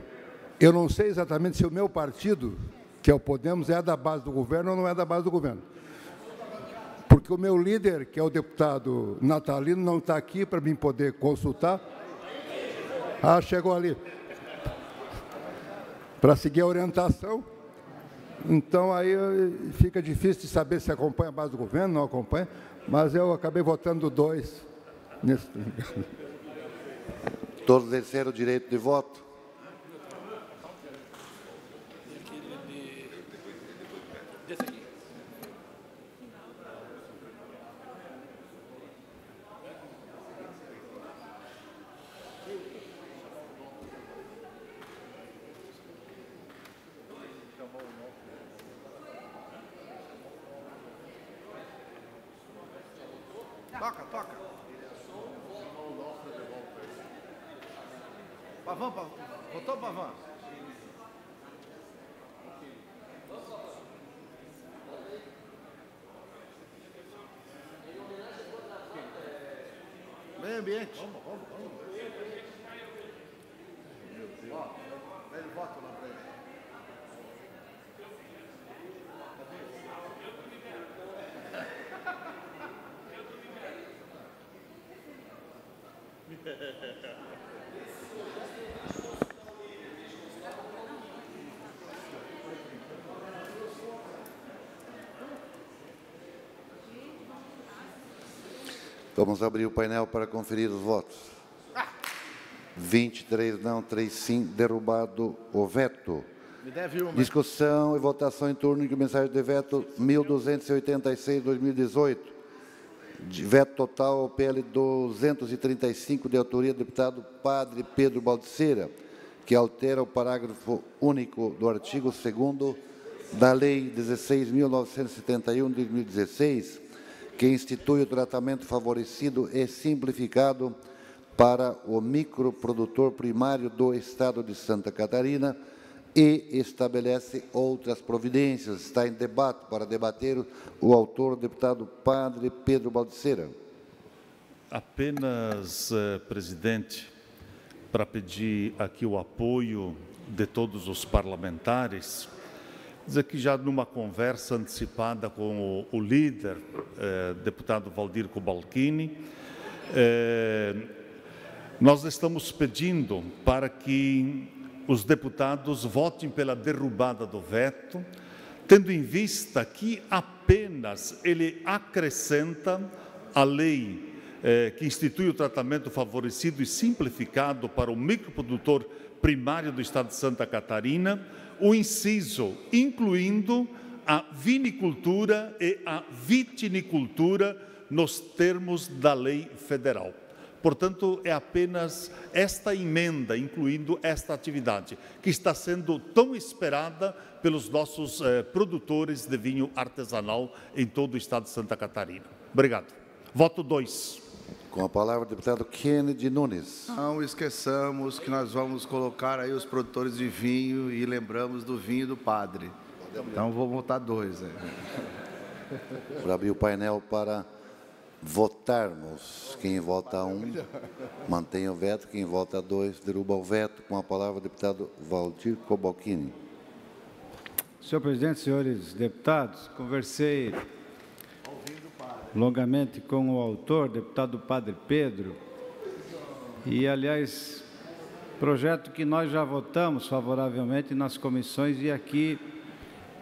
[SPEAKER 6] eu não sei exatamente se o meu partido, que é o Podemos, é da base do governo ou não é da base do governo. Porque o meu líder, que é o deputado Natalino, não está aqui para mim poder consultar. Ah, chegou ali. Para seguir a orientação. Então, aí fica difícil de saber se acompanha a base do governo, não acompanha, mas eu acabei votando 2 nesse.
[SPEAKER 1] Todos exerceram o direito de voto?
[SPEAKER 8] Toca. Pavão, votou Pavão? meio ambiente. Ó, ele vota lá para ele.
[SPEAKER 1] Vamos abrir o painel para conferir os votos. 23 não, 3 sim, derrubado o veto.
[SPEAKER 8] Me deve uma.
[SPEAKER 1] Discussão e votação em turno de mensagem de veto 1286/2018. Veto total ao PL 235, de autoria do deputado Padre Pedro Baldiceira, que altera o parágrafo único do artigo 2º da Lei 16.971, de 2016, que institui o tratamento favorecido e simplificado para o microprodutor primário do Estado de Santa Catarina e estabelece outras providências. Está em debate. Para debater, o autor, o deputado Padre Pedro Baldiceira.
[SPEAKER 12] Apenas, presidente, para pedir aqui o apoio de todos os parlamentares, dizer que já numa conversa antecipada com o líder, deputado Valdir Cobalcini, nós estamos pedindo para que os deputados votem pela derrubada do veto, tendo em vista que apenas ele acrescenta a lei que institui o tratamento favorecido e simplificado para o microprodutor primário do Estado de Santa Catarina, o inciso incluindo a vinicultura e a vitinicultura nos termos da lei federal. Portanto, é apenas esta emenda, incluindo esta atividade, que está sendo tão esperada pelos nossos produtores de vinho artesanal em todo o Estado de Santa Catarina. Obrigado. Voto 2.
[SPEAKER 1] Com a palavra o deputado Kennedy Nunes.
[SPEAKER 8] Não esqueçamos que nós vamos colocar aí os produtores de vinho e lembramos do vinho do padre. Então, vou votar 2.
[SPEAKER 1] Para abrir o painel para votarmos. Quem vota 1, mantém o veto. Quem vota 2, derruba o veto. Com a palavra o deputado Valdir Cobalcini.
[SPEAKER 10] Senhor presidente, senhores deputados, conversei longamente com o autor, deputado Padre Pedro, e, aliás, projeto que nós já votamos favoravelmente nas comissões e aqui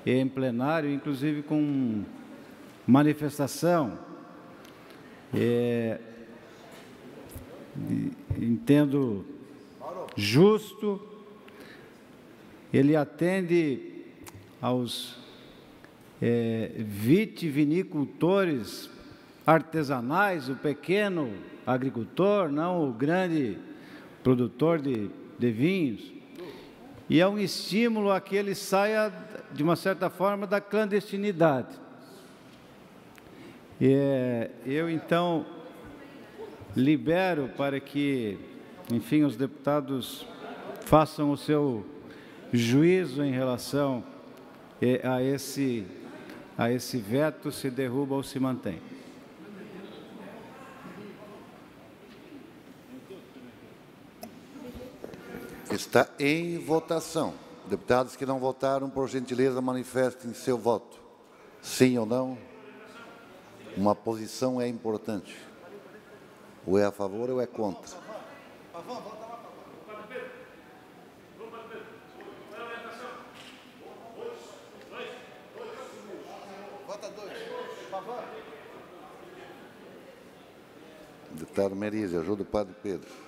[SPEAKER 10] em plenário, inclusive com manifestação. Entendo justo, ele atende aos vitivinicultores artesanais, o pequeno agricultor, não o grande produtor de vinhos, e é um estímulo a que ele saia, de uma certa forma, da clandestinidade. Eu, então, libero para que, enfim, os deputados façam o seu juízo em relação a esse veto, se derruba ou se mantém.
[SPEAKER 1] Está em votação. Deputados que não votaram, por gentileza, manifestem seu voto. Sim ou não? Uma posição é importante. Ou é a favor ou é contra.
[SPEAKER 8] Vota 2.
[SPEAKER 1] Deputado Merizia, ajuda o Padre Pedro.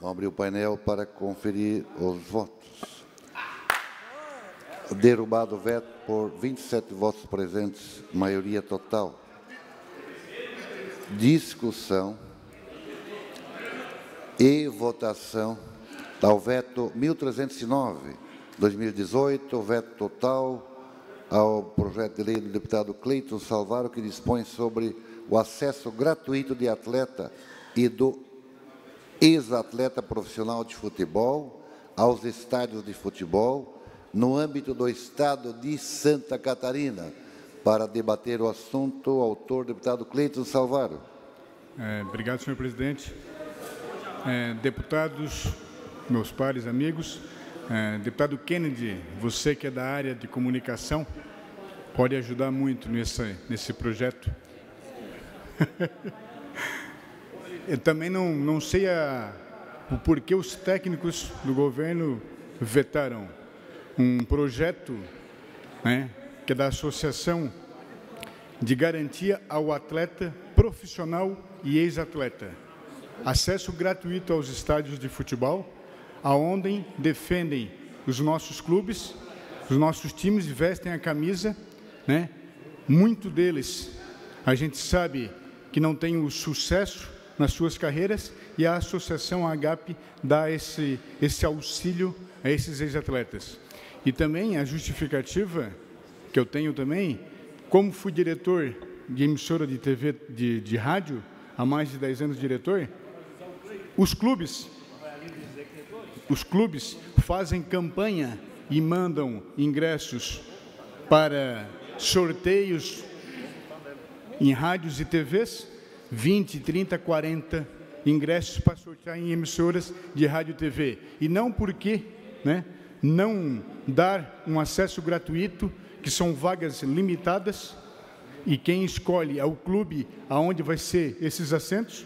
[SPEAKER 1] Vamos abrir o painel para conferir os votos. Derrubado o veto por 27 votos presentes, maioria total. Discussão e votação ao veto 1309/2018, veto total ao projeto de lei do deputado Cleiton Salvaro, que dispõe sobre o acesso gratuito de atleta e do ex-atleta profissional de futebol aos estádios de futebol no âmbito do Estado de Santa Catarina. Para debater o assunto, o autor, deputado Cleiton Salvaro.
[SPEAKER 13] Obrigado, senhor presidente. Deputados, meus pares, amigos, deputado Kennedy, você que é da área de comunicação, pode ajudar muito nesse projeto. Eu também não sei o porquê os técnicos do governo vetaram um projeto, que é da Associação de Garantia ao Atleta Profissional e Ex-Atleta. Acesso gratuito aos estádios de futebol, aonde defendem os nossos clubes, os nossos times vestem a camisa, Muito deles, a gente sabe que não tem o sucesso nas suas carreiras e a Associação AGAP dá esse auxílio a esses ex-atletas. E também a justificativa que eu tenho também, como fui diretor de emissora de TV, de rádio, há mais de 10 anos diretor, os clubes fazem campanha e mandam ingressos para sorteios em rádios e TVs, 20, 30, 40 ingressos para sortear em emissoras de rádio e TV. E não porque não dar um acesso gratuito, que são vagas limitadas, e quem escolhe é o clube aonde vai ser esses assentos,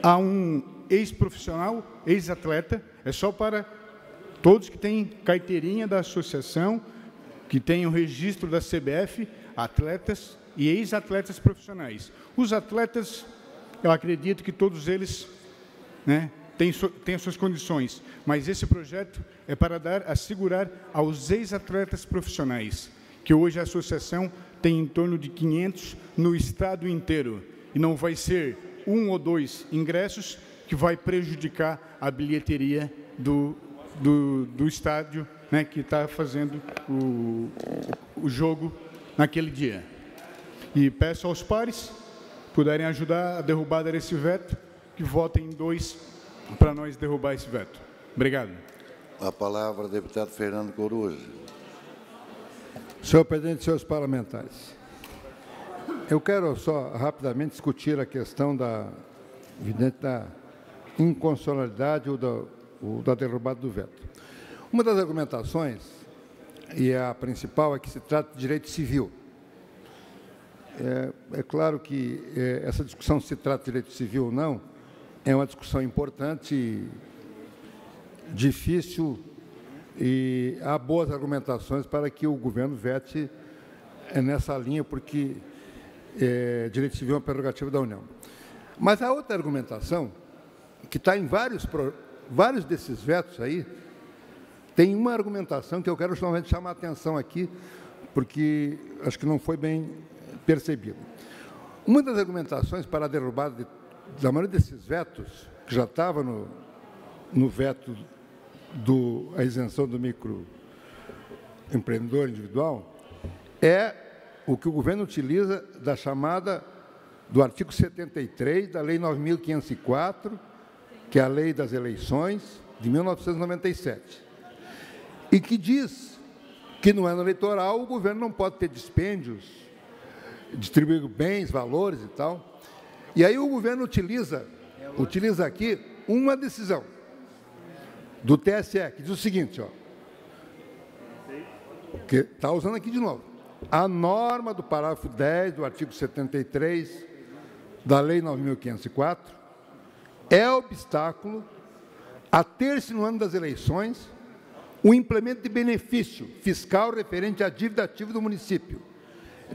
[SPEAKER 13] a um ex-profissional, ex-atleta, é só para todos que têm carteirinha da associação, que têm o registro da CBF, atletas e ex-atletas profissionais. Os atletas, eu acredito que todos eles têm as suas condições, mas esse projeto é para assegurar aos ex-atletas profissionais, que hoje a associação tem em torno de 500 no estado inteiro, e não vai ser 1 ou 2 ingressos que vai prejudicar a bilheteria do estádio, que está fazendo o jogo naquele dia. E peço aos pares, puderem ajudar a derrubada desse veto, que votem em 2 para nós derrubar esse veto. Obrigado.
[SPEAKER 1] A palavra, deputado Fernando Coruja.
[SPEAKER 6] Senhor presidente, senhores parlamentares, eu quero só rapidamente discutir a questão da inconstitucionalidade ou da derrubada do veto. Uma das argumentações, e a principal, é que se trata de direito civil. É claro que essa discussão, se trata de direito civil ou não, é uma discussão importante, difícil, e há boas argumentações para que o governo vete nessa linha, porque direito civil é uma prerrogativa da União. Mas há outra argumentação, que está em vários desses vetos aí, tem uma argumentação que eu quero chamar a atenção aqui, porque acho que não foi bem percebido. Uma das argumentações para a derrubada da maioria desses vetos, que já estava no veto a isenção do microempreendedor individual, é o que o governo utiliza do artigo 73 da Lei 9.504, que é a Lei das Eleições de 1997, e que diz que no ano eleitoral o governo não pode ter dispêndios, distribuir bens, valores e tal. E aí o governo utiliza aqui uma decisão do TSE, que diz o seguinte, que está usando aqui de novo, a norma do parágrafo 10 do artigo 73 da Lei 9.504 é obstáculo a ter-se no ano das eleições o implemento de benefício fiscal referente à dívida ativa do município,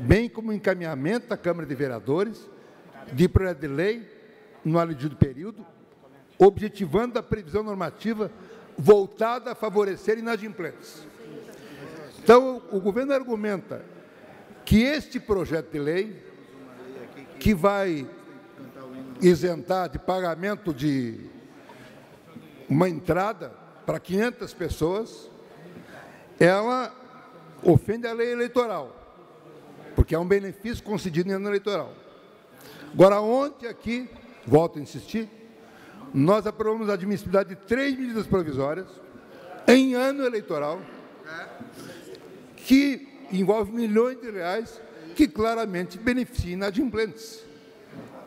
[SPEAKER 6] bem como o encaminhamento da Câmara de Vereadores de projeto de lei no aledido período objetivando a previsão normativa voltada a favorecer inadimplentes. Então, o governo argumenta que este projeto de lei, que vai isentar de pagamento de uma entrada para 500 pessoas, ela ofende a lei eleitoral, porque é um benefício concedido em ano eleitoral. Agora, ontem aqui, volto a insistir, nós aprovamos a admissibilidade de 3 medidas provisórias em ano eleitoral, que envolve milhões de reais, que claramente beneficiam inadimplentes.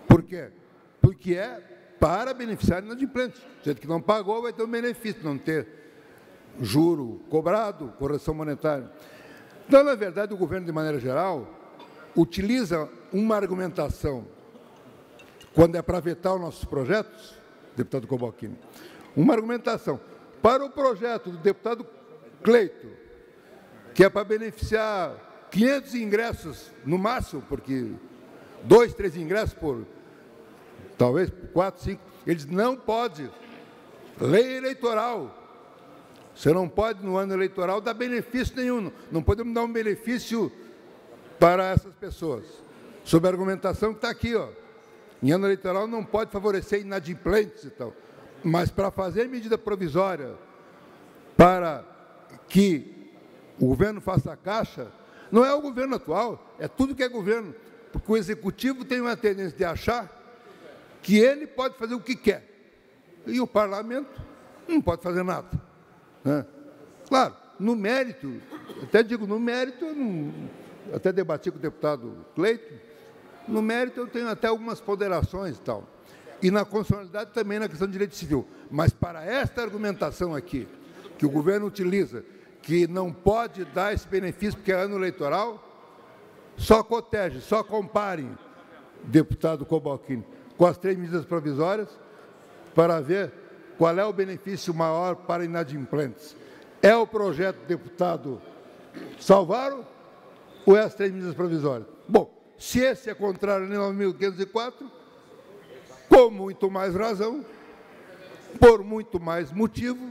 [SPEAKER 6] Por quê? Porque é para beneficiar inadimplentes. O jeito que não pagou vai ter um benefício, não ter juro cobrado, correção monetária. Então, na verdade, o governo, de maneira geral, utiliza uma argumentação, quando é para vetar os nossos projetos, deputado Cobalcini, uma argumentação para o projeto do deputado Cleito, que é para beneficiar 500 ingressos no máximo, porque 2, 3 ingressos por, talvez 4, 5, eles não podem. Lei eleitoral. Você não pode, no ano eleitoral, dar benefício nenhum. Não podemos dar um benefício para essas pessoas. Sob a argumentação que está aqui, ó. Em ano eleitoral não pode favorecer inadimplentes e tal. Mas para fazer medida provisória para que o governo faça a caixa, não é o governo atual, é tudo que é governo. Porque o executivo tem uma tendência de achar que ele pode fazer o que quer. E o parlamento não pode fazer nada. Né? Claro, no mérito, até digo no mérito, até debati com o deputado Cleito, no mérito eu tenho até algumas ponderações e tal. E na constitucionalidade também na questão de direito civil. Mas para esta argumentação aqui, que o governo utiliza, que não pode dar esse benefício porque é ano eleitoral, só coteje, só comparem, deputado Cobalcini, com as 3 medidas provisórias, para ver qual é o benefício maior para inadimplentes. É o projeto do deputado Salvaro ou é as 3 medidas provisórias? Bom, se esse é contrário à Lei 9.504, com muito mais razão, por muito mais motivo,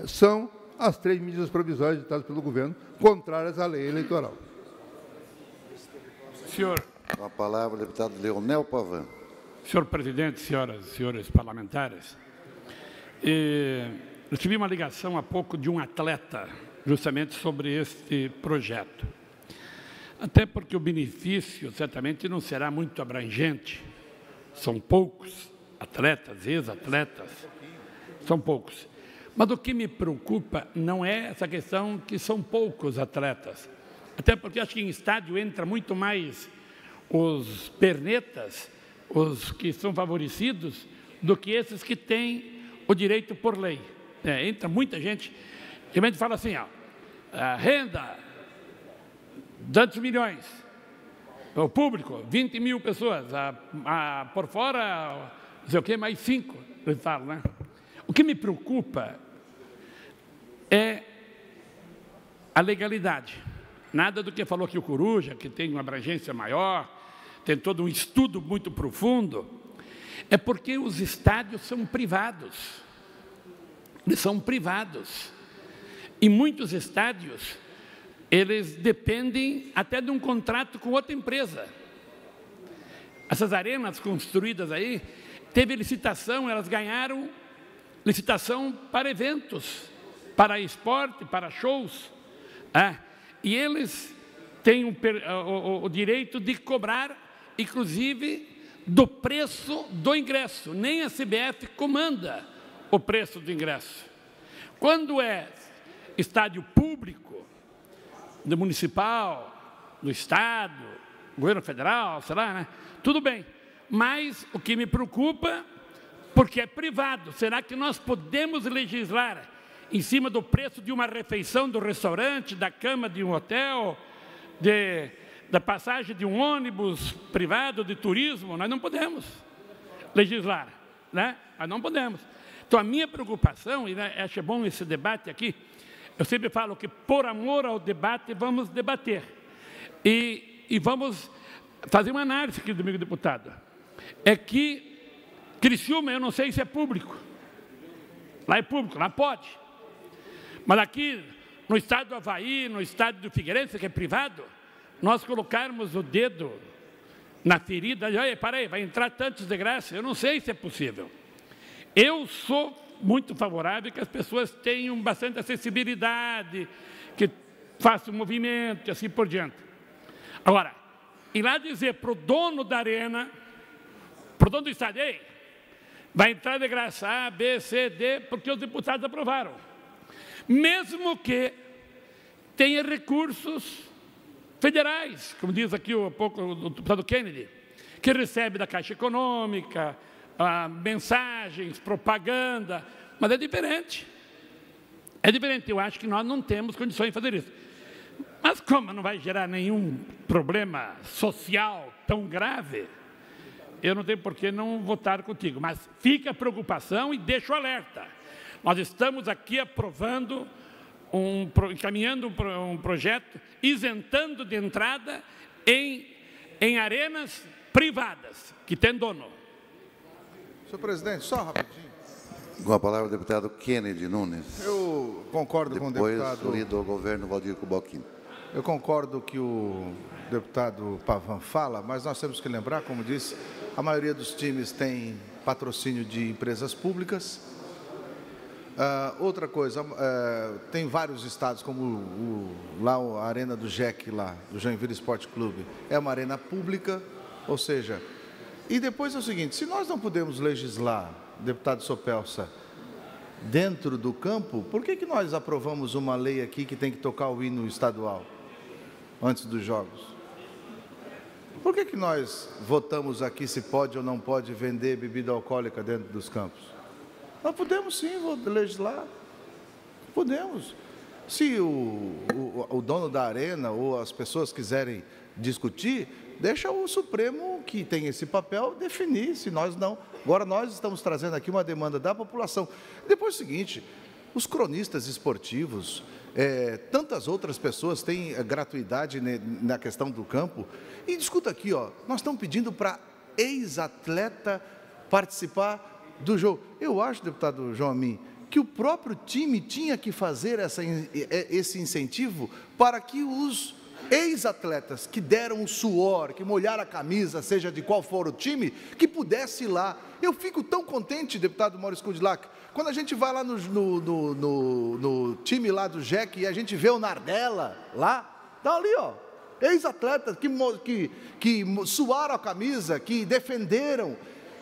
[SPEAKER 6] são as 3 medidas provisórias editadas pelo governo, contrárias à lei eleitoral.
[SPEAKER 14] Senhor.
[SPEAKER 1] Com a palavra, o deputado Leonel Pavan.
[SPEAKER 14] Senhor presidente, senhoras e senhores parlamentares, recebi uma ligação há pouco de um atleta, justamente sobre este projeto. Até porque o benefício, certamente, não será muito abrangente. São poucos atletas, ex-atletas, são poucos. Mas o que me preocupa não é essa questão que são poucos atletas. Até porque acho que em estádio entra muito mais os pernetas, os que são favorecidos, do que esses que têm o direito por lei. Entra muita gente, realmente fala assim, ó, a renda, tantos milhões, o público, 20 mil pessoas, por fora, não sei o quê, mais 5, eles falam, né? O que me preocupa é a legalidade. Nada do que falou aqui o Coruja, que tem uma abrangência maior, tem todo um estudo muito profundo, é porque os estádios são privados. Eles são privados. E muitos estádios, eles dependem até de um contrato com outra empresa. Essas arenas construídas aí, teve licitação, elas ganharam licitação para eventos, para esporte, para shows. E eles têm o direito de cobrar, inclusive, do preço do ingresso. Nem a CBF comanda o preço do ingresso. Quando é estádio público, do municipal, do Estado, governo federal, sei lá, né? Tudo bem. Mas o que me preocupa, porque é privado, será que nós podemos legislar em cima do preço de uma refeição do restaurante, da cama de um hotel, da passagem de um ônibus privado de turismo? Nós não podemos legislar, né? Nós não podemos. Então, a minha preocupação, e acho bom esse debate aqui, eu sempre falo que, por amor ao debate, vamos debater. E vamos fazer uma análise aqui, amigo deputado. É que Criciúma, eu não sei se é público. Lá é público, lá pode. Mas aqui, no estádio do Avaí, no estádio do Figueirense, que é privado, nós colocarmos o dedo na ferida, olha, para aí, vai entrar tantos de graça, eu não sei se é possível. Eu sou muito favorável que as pessoas tenham bastante acessibilidade, que façam movimento e assim por diante. Agora, ir lá dizer para o dono da arena, para o dono do estádio, ei, vai entrar de graça A, B, C, D, porque os deputados aprovaram. Mesmo que tenha recursos federais, como diz aqui um pouco o deputado Kennedy, que recebe da Caixa Econômica, mensagens, propaganda, mas é diferente. É diferente, eu acho que nós não temos condições de fazer isso. Mas como não vai gerar nenhum problema social tão grave, eu não tenho por que não votar contigo. Mas fica a preocupação e deixo o alerta. Nós estamos aqui aprovando, encaminhando um projeto, isentando de entrada em arenas privadas, que tem dono.
[SPEAKER 8] Senhor presidente, só rapidinho.
[SPEAKER 1] Com a palavra o deputado Kennedy Nunes.
[SPEAKER 8] Eu concordo com o deputado...
[SPEAKER 1] Depois, líder do governo, Valdir Couboquini.
[SPEAKER 8] Eu concordo que o deputado Pavan fala, mas nós temos que lembrar, como disse, a maioria dos times tem patrocínio de empresas públicas. Outra coisa, tem vários estados, como lá a Arena do JEC, lá, do Joinville Esporte Clube, é uma arena pública, ou seja... E depois é o seguinte, se nós não podemos legislar, deputado Sopelsa, dentro do campo, por que nós aprovamos uma lei aqui que tem que tocar o hino estadual antes dos jogos? Por que nós votamos aqui se pode ou não pode vender bebida alcoólica dentro dos campos? Nós podemos sim legislar, podemos. Se o dono da arena ou as pessoas quiserem discutir, deixa o Supremo, que tem esse papel, definir, se nós não. Agora, nós estamos trazendo aqui uma demanda da população. Depois é o seguinte, os cronistas esportivos, tantas outras pessoas têm gratuidade na questão do campo. E escuta aqui, ó, nós estamos pedindo para ex-atleta participar do jogo. Eu acho, deputado João Amin, que o próprio time tinha que fazer esse incentivo para que os ex-atletas que deram o suor, que molharam a camisa, seja de qual for o time, que pudesse ir lá. Eu fico tão contente, deputado Maurício Coudilac, quando a gente vai lá no time lá do JEC e a gente vê o Nardella lá, tá ali, ó, ex-atletas que suaram a camisa, que defenderam.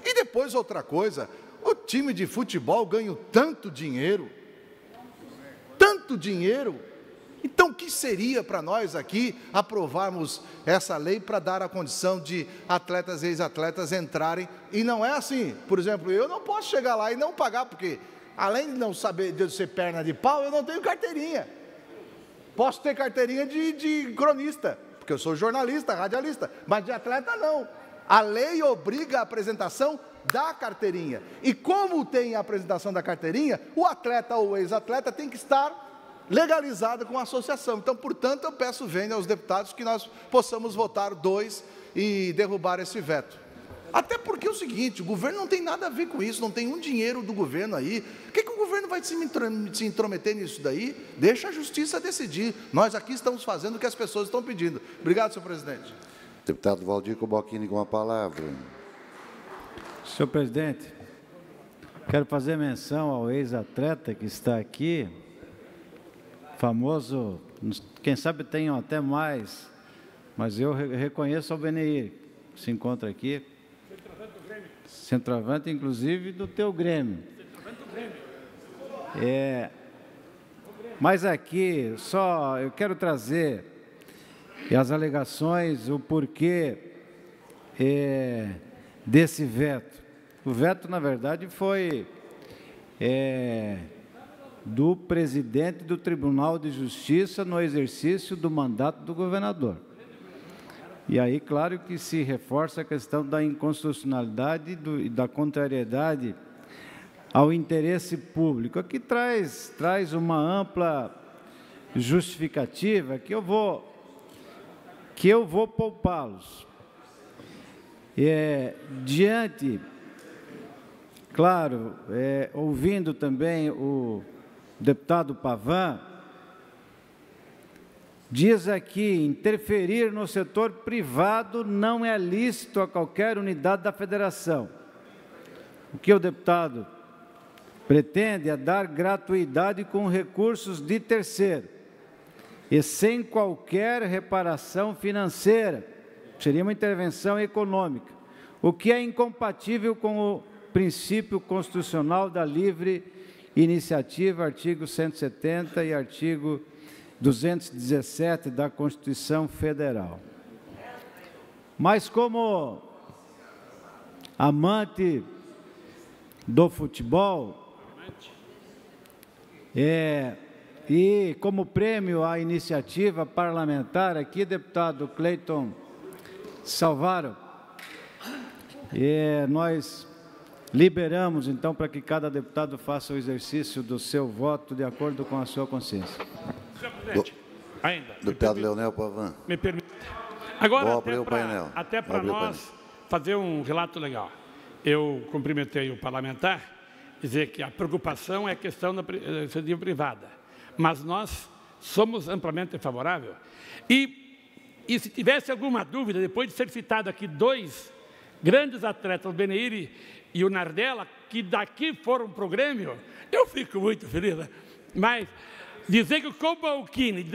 [SPEAKER 8] E depois outra coisa, o time de futebol ganha tanto dinheiro, então o que seria para nós aqui aprovarmos essa lei para dar a condição de atletas e ex-atletas entrarem, e não é assim, por exemplo, eu não posso chegar lá e não pagar, porque além de não saber de ser perna de pau, eu não tenho carteirinha, posso ter carteirinha de cronista, porque eu sou jornalista, radialista, mas de atleta não, a lei obriga a apresentação da carteirinha, e como tem a apresentação da carteirinha, o atleta ou o ex-atleta tem que estar legalizado com a associação. Então, portanto, eu peço vênia aos deputados que nós possamos votar 2 e derrubar esse veto. Até porque é o seguinte, o governo não tem nada a ver com isso, não tem um dinheiro do governo aí. O que o governo vai se intrometer nisso daí? Deixa a justiça decidir. Nós aqui estamos fazendo o que as pessoas estão pedindo. Obrigado, senhor presidente.
[SPEAKER 1] Deputado Valdir Couboquini com a palavra.
[SPEAKER 10] Senhor presidente, quero fazer menção ao ex-atleta que está aqui, famoso, quem sabe tenham até mais, mas eu reconheço ao Beneir, que se encontra aqui, centroavante, inclusive, do teu Grêmio. Mas aqui, só eu quero trazer as alegações, o porquê desse veto. O veto, na verdade, foi do presidente do Tribunal de Justiça no exercício do mandato do governador. E aí, claro que se reforça a questão da inconstitucionalidade e da contrariedade ao interesse público. Aqui traz uma ampla justificativa que eu vou poupá-los. Diante claro, ouvindo também o deputado Pavan, diz aqui, interferir no setor privado não é lícito a qualquer unidade da federação. O que o deputado pretende é dar gratuidade com recursos de terceiro e sem qualquer reparação financeira. Seria uma intervenção econômica, o que é incompatível com o princípio constitucional da livre iniciativa, artigo 170 e artigo 217 da Constituição Federal. Mas como amante do futebol, e como prêmio à iniciativa parlamentar, aqui, deputado Cleiton Salvaro, nós liberamos, então, para que cada deputado faça o exercício do seu voto de acordo com a sua consciência.
[SPEAKER 14] Senhor presidente, ainda.
[SPEAKER 1] Deputado Leonel Pavan.
[SPEAKER 14] Me permite. Agora,
[SPEAKER 1] vou abrir o painel.
[SPEAKER 14] Até para nós fazer um relato legal. Eu cumprimentei o parlamentar, dizer que a preocupação é a questão da iniciativa privada, mas nós somos amplamente favoráveis. E se tivesse alguma dúvida, depois de ser citado aqui dois grandes atletas, o Beneiri e o Nardella, que daqui foram para o Grêmio, eu fico muito feliz. Mas dizer que o Cobalcini,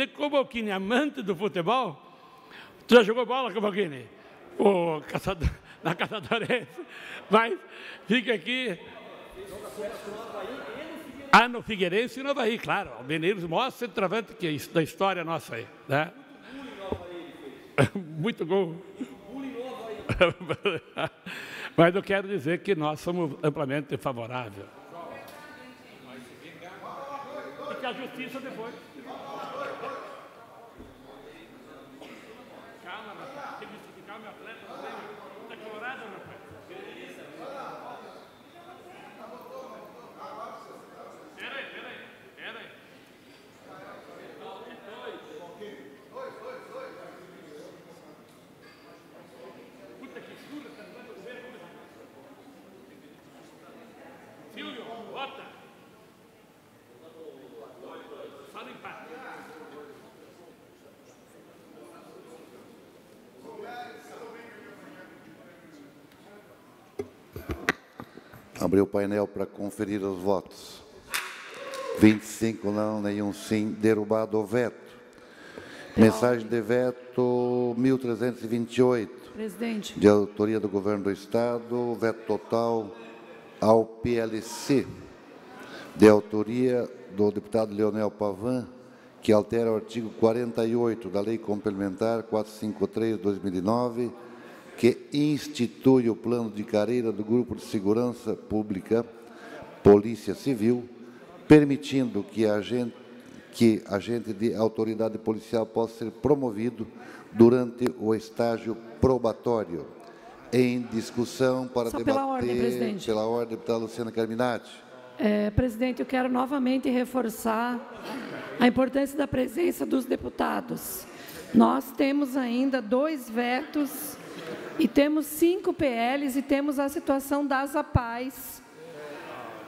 [SPEAKER 14] amante do futebol, tu já jogou bola, Cobalcini? O caçador, na Caçadorense, mas fica aqui. No Figueirense e no Avaí, claro. O Beneiros mostra centroavante da história nossa aí, né? Muito gol. Mas eu quero dizer que nós somos amplamente favoráveis. E que a justiça depois. Calma, rapaz. Tem que justificar o meu atleta. Está colorado, rapaz. Peraí. Puta que escura, tá dando ver. Silvio, bota. Só no empate.
[SPEAKER 1] Abri o painel para conferir os votos. 25 não, nenhum sim. Derrubado o veto. Mensagem de veto 1328.
[SPEAKER 2] Presidente.
[SPEAKER 1] De autoria do Governo do Estado. Veto total ao PLC. De autoria do deputado Leonel Pavan, que altera o artigo 48 da Lei Complementar 453/2009, que institui o plano de carreira do Grupo de Segurança Pública, Polícia Civil, permitindo que agente de autoridade policial possa ser promovido durante o estágio probatório. Em discussão para
[SPEAKER 2] Só
[SPEAKER 1] debater...
[SPEAKER 2] pela ordem, presidente.
[SPEAKER 1] Pela ordem, deputada Luciana Carminati.
[SPEAKER 2] Presidente, eu quero novamente reforçar a importância da presença dos deputados. Nós temos ainda 2 vetos e temos 5 PLs e temos a situação das APAES,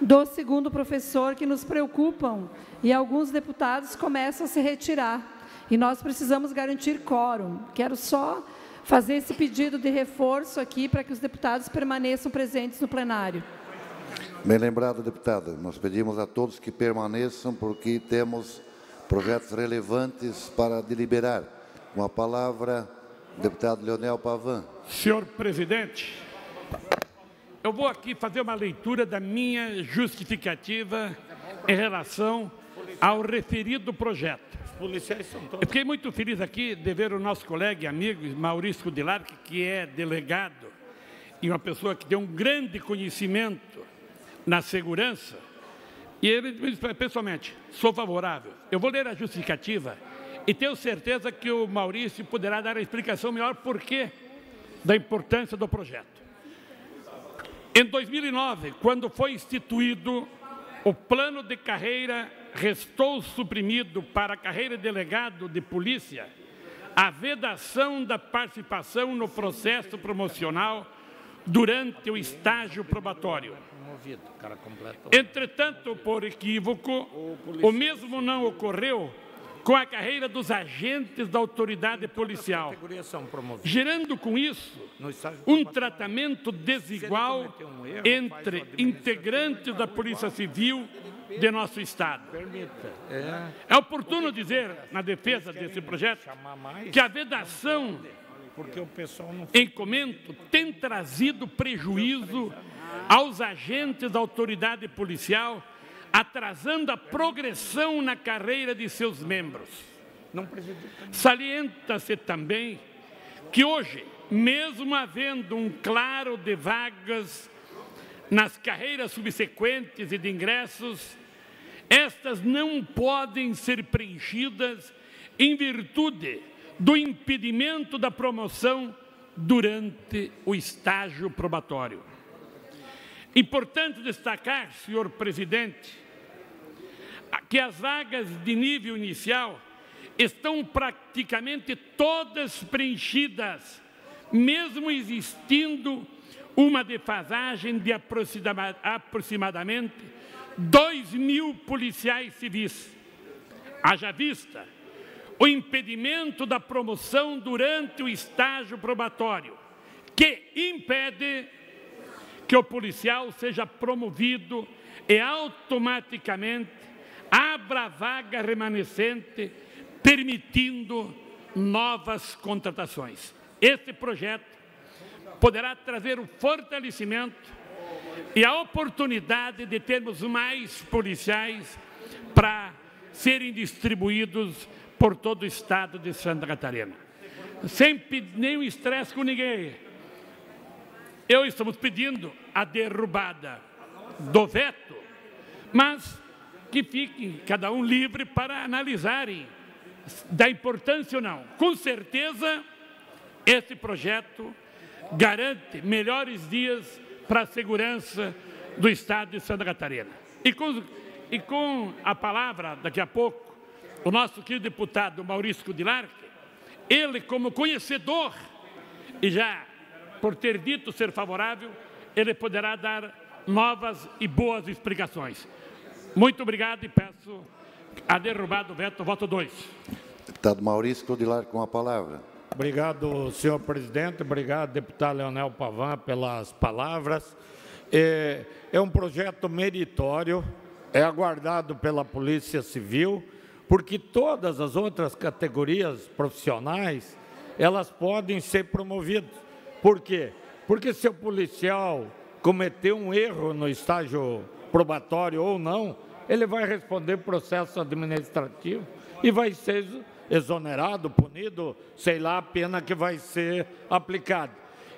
[SPEAKER 2] do segundo professor, que nos preocupam, e alguns deputados começam a se retirar. E nós precisamos garantir quórum. Quero só fazer esse pedido de reforço aqui para que os deputados permaneçam presentes no plenário.
[SPEAKER 1] Bem lembrado, deputada. Nós pedimos a todos que permaneçam, porque temos projetos relevantes para deliberar. Com a palavra, deputado Leonel Pavan.
[SPEAKER 14] Senhor presidente, eu vou aqui fazer uma leitura da minha justificativa em relação ao referido projeto. Eu fiquei muito feliz aqui de ver o nosso colega e amigo Maurício Kudilar, que é delegado e uma pessoa que tem um grande conhecimento na segurança, e ele me disse pessoalmente, sou favorável. Eu vou ler a justificativa e tenho certeza que o Maurício poderá dar a explicação melhor porquê da importância do projeto. Em 2009, quando foi instituído o plano de carreira, restou suprimido para a carreira de delegado de polícia a vedação da participação no processo promocional durante o estágio probatório. Entretanto, por equívoco, o mesmo não ocorreu com a carreira dos agentes da autoridade policial, gerando com isso um tratamento desigual entre integrantes da Polícia Civil de nosso Estado. É oportuno dizer, na defesa desse projeto, que a vedação em comento tem trazido prejuízo aos agentes da autoridade policial, atrasando a progressão na carreira de seus membros. Salienta-se também que hoje, mesmo havendo um claro de vagas nas carreiras subsequentes e de ingressos, estas não podem ser preenchidas em virtude do impedimento da promoção durante o estágio probatório. Importante destacar, senhor presidente, que as vagas de nível inicial estão praticamente todas preenchidas, mesmo existindo uma defasagem de aproximadamente 2.000 policiais civis. Haja vista o impedimento da promoção durante o estágio probatório, que impede que o policial seja promovido e automaticamente abra a vaga remanescente, permitindo novas contratações. Este projeto poderá trazer o fortalecimento e a oportunidade de termos mais policiais para serem distribuídos por todo o estado de Santa Catarina. Sem nenhum estresse com ninguém. Estamos pedindo a derrubada do veto, mas que fiquem cada um livre para analisarem da importância ou não. Com certeza, esse projeto garante melhores dias para a segurança do estado de Santa Catarina. E com a palavra, daqui a pouco, o nosso querido deputado Maurício Kudilarski, ele como conhecedor e já por ter dito ser favorável, ele poderá dar novas e boas explicações. Muito obrigado e peço a derrubada do veto, voto 2.
[SPEAKER 1] Deputado Maurício Kudilarski com a palavra.
[SPEAKER 11] Obrigado, senhor presidente. Obrigado, deputado Leonel Pavan, pelas palavras. É um projeto meritório, é aguardado pela Polícia Civil, porque todas as outras categorias profissionais, elas podem ser promovidas. Por quê? Porque se o policial cometeu um erro no estágio probatório ou não, ele vai responder processo administrativo e vai ser exonerado, punido, sei lá, a pena que vai ser aplicada.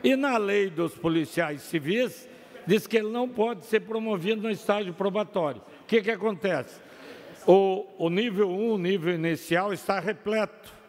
[SPEAKER 11] E na lei dos policiais civis, diz que ele não pode ser promovido no estágio probatório. O que acontece? O nível 1, o nível inicial, está repleto.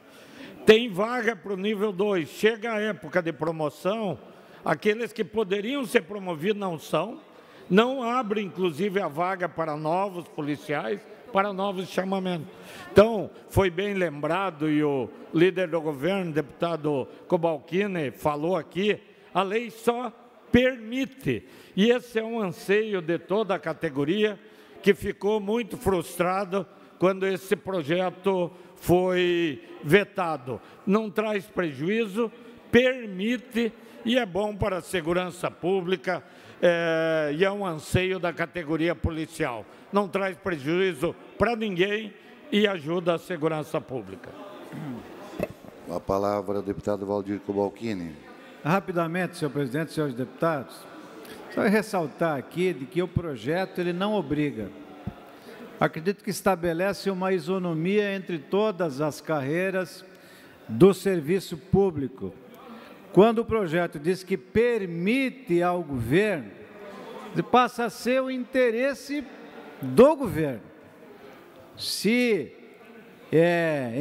[SPEAKER 11] Tem vaga para o nível 2. Chega a época de promoção, aqueles que poderiam ser promovidos não são, não abre, inclusive, a vaga para novos policiais, para novos chamamentos. Então, foi bem lembrado, e o líder do governo, deputado Cobalcini, falou aqui, a lei só permite. E esse é um anseio de toda a categoria, que ficou muito frustrado quando esse projeto foi vetado. Não traz prejuízo, permite e é bom para a segurança pública e é um anseio da categoria policial. Não traz prejuízo para ninguém e ajuda a segurança pública.
[SPEAKER 1] A palavra ao deputado Valdir Cobalcini.
[SPEAKER 10] Rapidamente, senhor presidente, senhores deputados, só ressaltar aqui de que o projeto ele não obriga. Acredito que estabelece uma isonomia entre todas as carreiras do serviço público. Quando o projeto diz que permite ao governo, passa a ser o interesse do governo. Se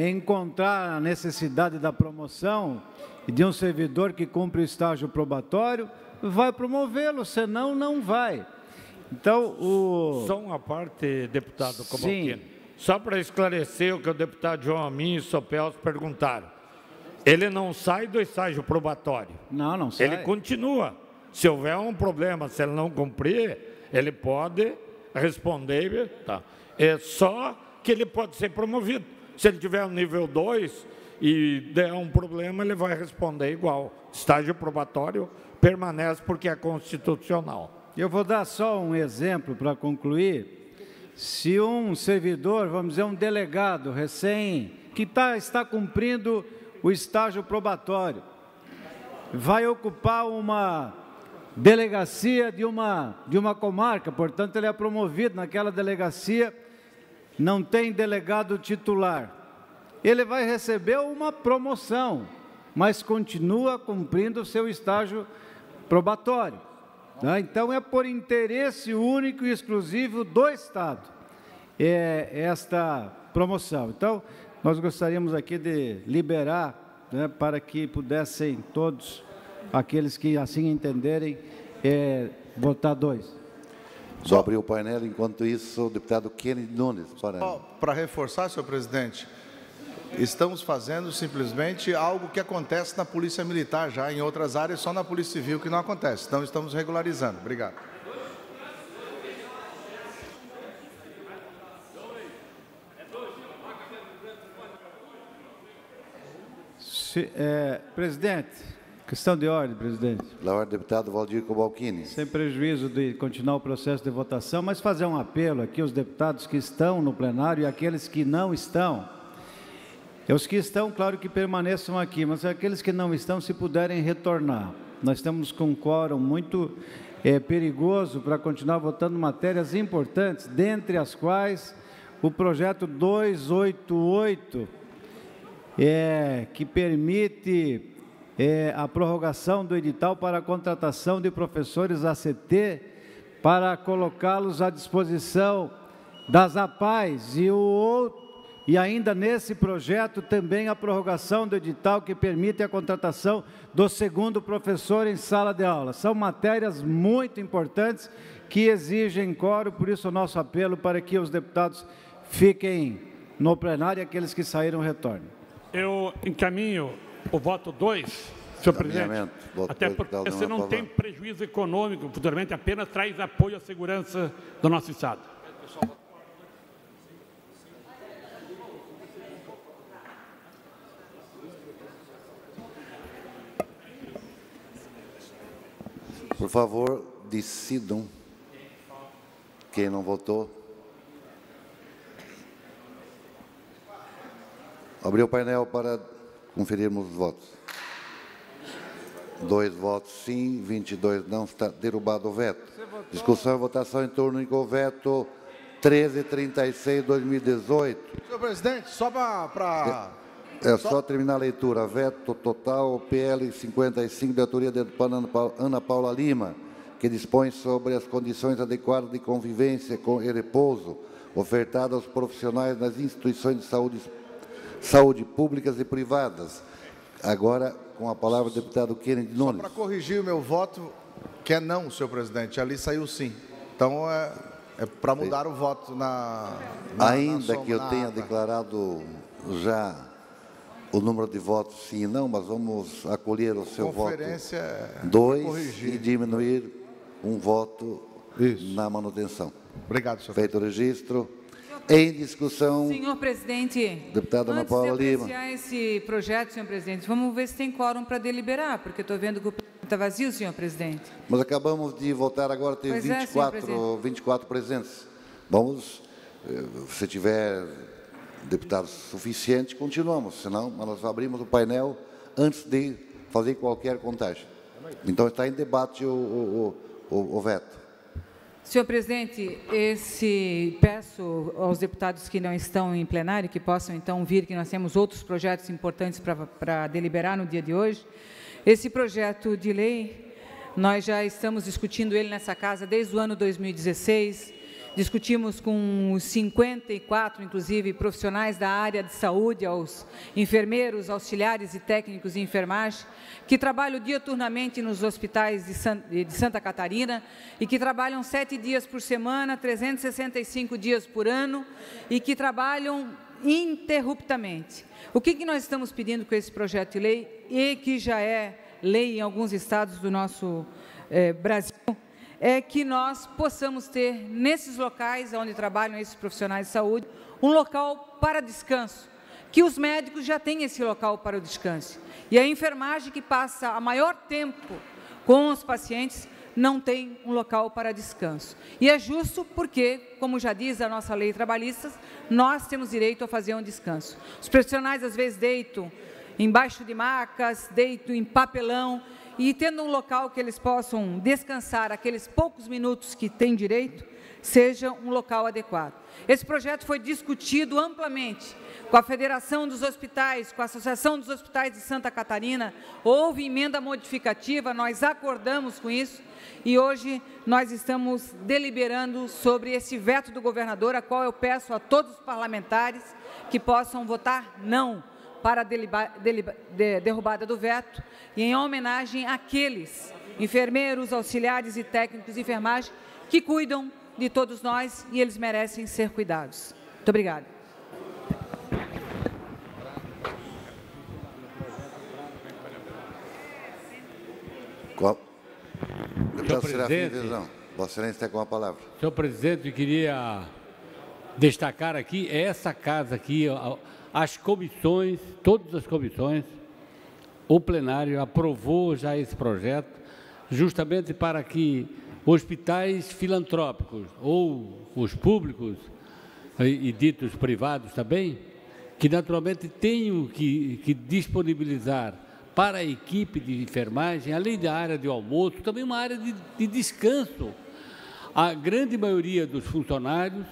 [SPEAKER 10] encontrar a necessidade da promoção de um servidor que cumpre o estágio probatório, vai promovê-lo, senão não vai. Então,
[SPEAKER 11] Só uma parte, deputado Cobalcini. Só para esclarecer o que o deputado João Amin e Sopels perguntaram. Ele não sai do estágio probatório.
[SPEAKER 10] Não sai.
[SPEAKER 11] Ele continua. Se houver um problema, se ele não cumprir, Ele pode responder, tá? É só que ele pode ser promovido. Se ele tiver no nível 2 e der um problema, ele vai responder igual. Estágio probatório permanece porque é constitucional.
[SPEAKER 10] Eu vou dar só um exemplo para concluir. Se um servidor, vamos dizer, um delegado que está cumprindo o estágio probatório, vai ocupar uma delegacia de uma comarca, portanto, ele é promovido naquela delegacia, não tem delegado titular. Ele vai receber uma promoção, mas continua cumprindo o seu estágio probatório. Tá? Então, é por interesse único e exclusivo do Estado esta promoção. Então, nós gostaríamos aqui de liberar, né, para que pudessem todos, aqueles que assim entenderem, votar 2.
[SPEAKER 1] Só abrir o painel, enquanto isso, o deputado Kennedy Nunes.
[SPEAKER 8] Para reforçar, senhor presidente, estamos fazendo simplesmente algo que acontece na Polícia Militar já, em outras áreas, só na Polícia Civil que não acontece. Então, estamos regularizando. Obrigado.
[SPEAKER 10] Presidente, questão de ordem, presidente.
[SPEAKER 1] Da ordem, deputado Valdir Cobalcini.
[SPEAKER 10] Sem prejuízo de continuar o processo de votação, mas fazer um apelo aqui aos deputados que estão no plenário e aqueles que não estão. Os que estão, claro que permaneçam aqui, mas aqueles que não estão, se puderem retornar. Nós estamos com um quórum muito perigoso para continuar votando matérias importantes, dentre as quais o projeto 288, que permite a prorrogação do edital para a contratação de professores ACT para colocá-los à disposição das APAES e ainda nesse projeto também a prorrogação do edital que permite a contratação do segundo professor em sala de aula. São matérias muito importantes que exigem quórum, por isso o nosso apelo para que os deputados fiquem no plenário e aqueles que saíram retornem. Eu encaminho o voto 2, senhor presidente, até porque você não tem prejuízo econômico, futuramente apenas traz apoio à segurança do nosso Estado.
[SPEAKER 1] Por favor, decidam quem não votou. Abrir o painel para conferirmos os votos. 2 votos sim, 22 não, está derrubado o veto. Discussão e votação em turno único, o veto 1336/2018.
[SPEAKER 8] Senhor presidente, só para...
[SPEAKER 1] Só terminar a leitura. Veto total, PL 55, de autoria da deputada Ana Paula Lima, que dispõe sobre as condições adequadas de convivência e repouso ofertadas aos profissionais nas instituições de saúde públicas e privadas. Agora, com a palavra o deputado Kennedy Nunes.
[SPEAKER 8] Só para corrigir o meu voto, que é não, senhor presidente. Ali saiu sim. Então, é para mudar o voto
[SPEAKER 1] Ainda que eu tenha declarado já o número de votos sim e não, mas vamos acolher o seu voto 2 e diminuir um voto na manutenção.
[SPEAKER 8] Obrigado, senhor.
[SPEAKER 1] Feito o registro. Em discussão.
[SPEAKER 5] Senhor presidente,
[SPEAKER 1] deputada Ana Paula Lima.
[SPEAKER 5] Antes de apreciar esse projeto, senhor presidente, vamos ver se tem quórum para deliberar, porque estou vendo que o plenário está vazio, senhor presidente.
[SPEAKER 1] Mas acabamos de votar agora, tem 24 presentes. Vamos, se tiver deputados suficientes, continuamos, senão nós abrimos o painel antes de fazer qualquer contagem. Então está em debate o veto.
[SPEAKER 5] Senhor presidente, peço aos deputados que não estão em plenário, que possam então vir, que nós temos outros projetos importantes para deliberar no dia de hoje. Esse projeto de lei, nós já estamos discutindo ele nessa casa desde o ano 2016, discutimos com os 54, inclusive, profissionais da área de saúde, aos enfermeiros, auxiliares e técnicos de enfermagem, que trabalham diuturnamente nos hospitais de Santa Catarina e que trabalham 7 dias por semana, 365 dias por ano e que trabalham ininterruptamente. O que nós estamos pedindo com esse projeto de lei, e que já é lei em alguns estados do nosso Brasil, é que nós possamos ter, nesses locais onde trabalham esses profissionais de saúde, um local para descanso, que os médicos já têm esse local para o descanso. E a enfermagem, que passa a maior tempo com os pacientes, não tem um local para descanso. E é justo porque, como já diz a nossa lei trabalhista, nós temos direito a fazer um descanso. Os profissionais, às vezes, deitam embaixo de macas, deitam em papelão, e tendo um local que eles possam descansar aqueles poucos minutos que têm direito, seja um local adequado. Esse projeto foi discutido amplamente com a Federação dos Hospitais, com a Associação dos Hospitais de Santa Catarina, houve emenda modificativa, nós acordamos com isso, e hoje nós estamos deliberando sobre esse veto do governador, a qual eu peço a todos os parlamentares que possam votar não para a derrubada do veto, e em homenagem àqueles enfermeiros, auxiliares e técnicos de enfermagem que cuidam de todos nós, e eles merecem ser cuidados. Muito obrigada.
[SPEAKER 1] Senhor presidente, Vossa Excelência está com a palavra.
[SPEAKER 15] Senhor presidente, eu queria destacar aqui, essa casa aqui, as comissões, todas as comissões, o plenário aprovou já esse projeto, justamente para que hospitais filantrópicos, ou os públicos e ditos privados também, que naturalmente tenham que disponibilizar para a equipe de enfermagem, além da área de almoço, também uma área de descanso. A grande maioria dos funcionários,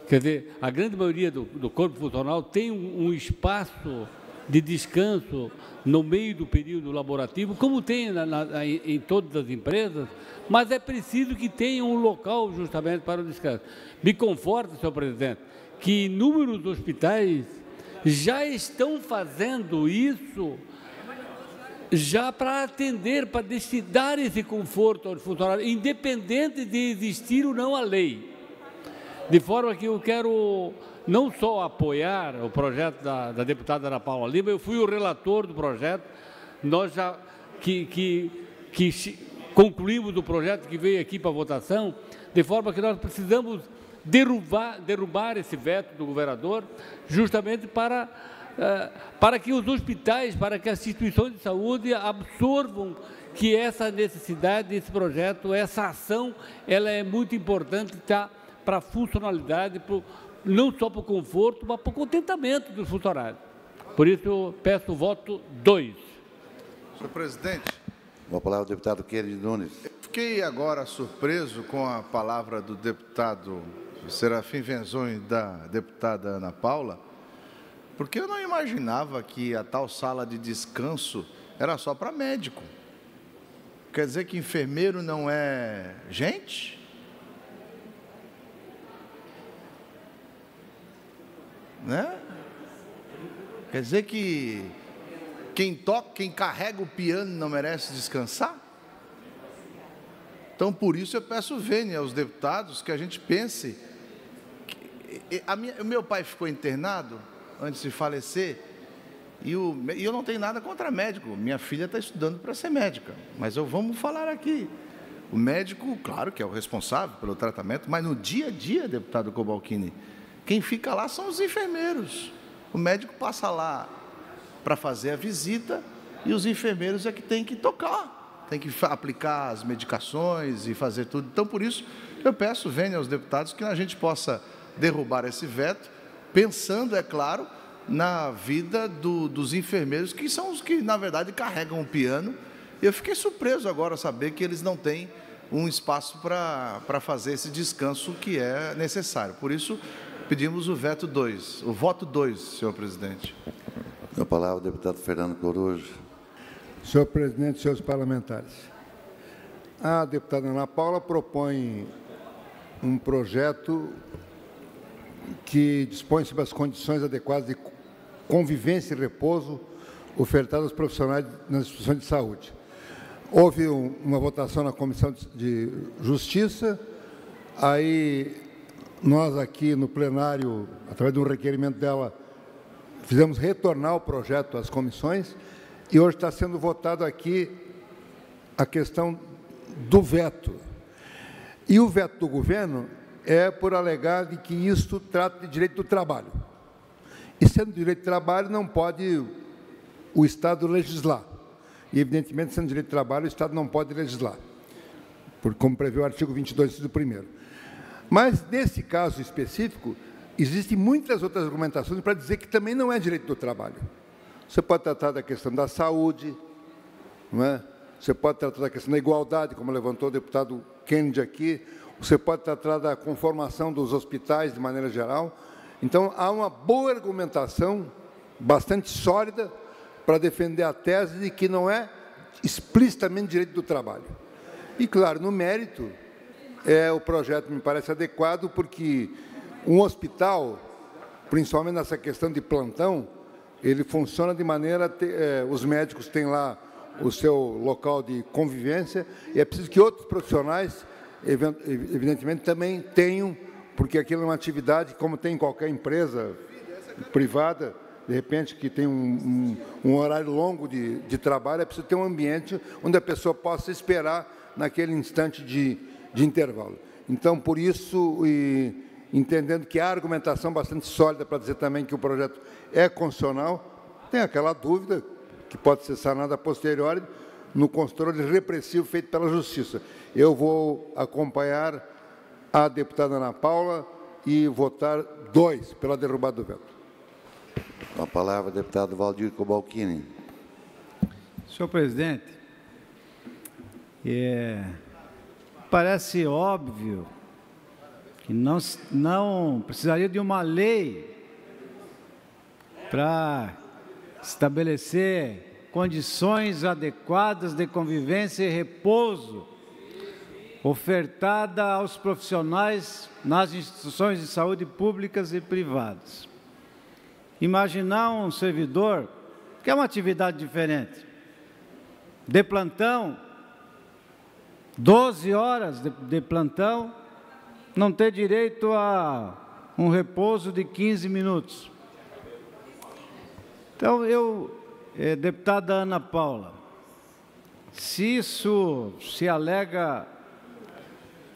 [SPEAKER 15] quer dizer, a grande maioria do corpo funcional tem um espaço de descanso no meio do período laborativo, como tem em todas as empresas, mas é preciso que tenha um local justamente para o descanso. Me conforta, senhor presidente, que inúmeros hospitais já estão fazendo isso, já para atender, para dar esse conforto aos funcionários, independente de existir ou não a lei. De forma que eu quero não só apoiar o projeto da deputada Ana Paula Lima, eu fui o relator do projeto, nós já concluímos o projeto que veio aqui para votação, de forma que nós precisamos derrubar esse veto do governador, justamente para que os hospitais, para que as instituições de saúde absorvam que essa necessidade desse projeto, essa ação, ela é muito importante, tá, para a funcionalidade, não só para o conforto, mas para o contentamento dos funcionários. Por isso, eu peço o voto 2.
[SPEAKER 8] Senhor presidente.
[SPEAKER 1] Com a palavra o deputado Kennedy Nunes.
[SPEAKER 8] Eu fiquei agora surpreso com a palavra do deputado Serafim Venzon e da deputada Ana Paula, porque eu não imaginava que a tal sala de descanso era só para médico. Quer dizer que enfermeiro não é gente? Né? Quer dizer que quem toca, quem carrega o piano não merece descansar? Então, por isso eu peço vênia aos deputados que a gente pense. O meu pai ficou internado antes de falecer e eu não tenho nada contra médico. Minha filha está estudando para ser médica, mas vamos falar aqui. O médico, claro que é o responsável pelo tratamento, mas no dia a dia, deputado Cobalcini, quem fica lá são os enfermeiros. O médico passa lá para fazer a visita e os enfermeiros é que tem que tocar, tem que aplicar as medicações e fazer tudo. Então, por isso, eu peço, venha aos deputados, que a gente possa derrubar esse veto, pensando, é claro, na vida dos enfermeiros, que são os que, na verdade, carregam o piano. Eu fiquei surpreso agora saber que eles não têm um espaço para fazer esse descanso que é necessário. Por isso, pedimos o veto 2, o voto 2, senhor presidente.
[SPEAKER 1] Com a palavra o deputado Fernando Coruja.
[SPEAKER 6] Senhor presidente, senhores parlamentares, a deputada Ana Paula propõe um projeto que dispõe sobre as condições adequadas de convivência e repouso ofertados aos profissionais nas instituições de saúde. Houve uma votação na Comissão de Justiça, aí nós aqui no plenário, através de um requerimento dela, fizemos retornar o projeto às comissões e hoje está sendo votado aqui a questão do veto. E o veto do governo é por alegar de que isto trata de direito do trabalho. E sendo direito do trabalho, não pode o Estado legislar. E, evidentemente, sendo direito do trabalho, o Estado não pode legislar, como prevê o artigo 22, inciso 1º. Mas, nesse caso específico, existem muitas outras argumentações para dizer que também não é direito do trabalho. Você pode tratar da questão da saúde, não é? Você pode tratar da questão da igualdade, como levantou o deputado Kennedy aqui, você pode tratar da conformação dos hospitais de maneira geral. Então, há uma boa argumentação, bastante sólida, para defender a tese de que não é explicitamente direito do trabalho. E, claro, no mérito, o projeto me parece adequado, porque um hospital, principalmente nessa questão de plantão, ele funciona de maneira... os médicos têm lá o seu local de convivência, e é preciso que outros profissionais, evidentemente, também tenham, porque aquilo é uma atividade, como tem em qualquer empresa privada, de repente, que tem um horário longo de trabalho, é preciso ter um ambiente onde a pessoa possa esperar naquele instante de intervalo. Então, por isso, entendendo que há argumentação bastante sólida para dizer também que o projeto é constitucional, tem aquela dúvida que pode ser sanada a posteriori no controle repressivo feito pela Justiça. Eu vou acompanhar a deputada Ana Paula e votar 2 pela derrubada do veto.
[SPEAKER 1] Com a palavra, deputado Valdir Cobalcini.
[SPEAKER 10] Senhor presidente, parece óbvio que não precisaria de uma lei para estabelecer condições adequadas de convivência e repouso ofertada aos profissionais nas instituições de saúde públicas e privadas. Imaginar um servidor, que é uma atividade diferente, de plantão, 12 horas de plantão, não ter direito a um repouso de 15 minutos. Então, deputada Ana Paula, se isso se alega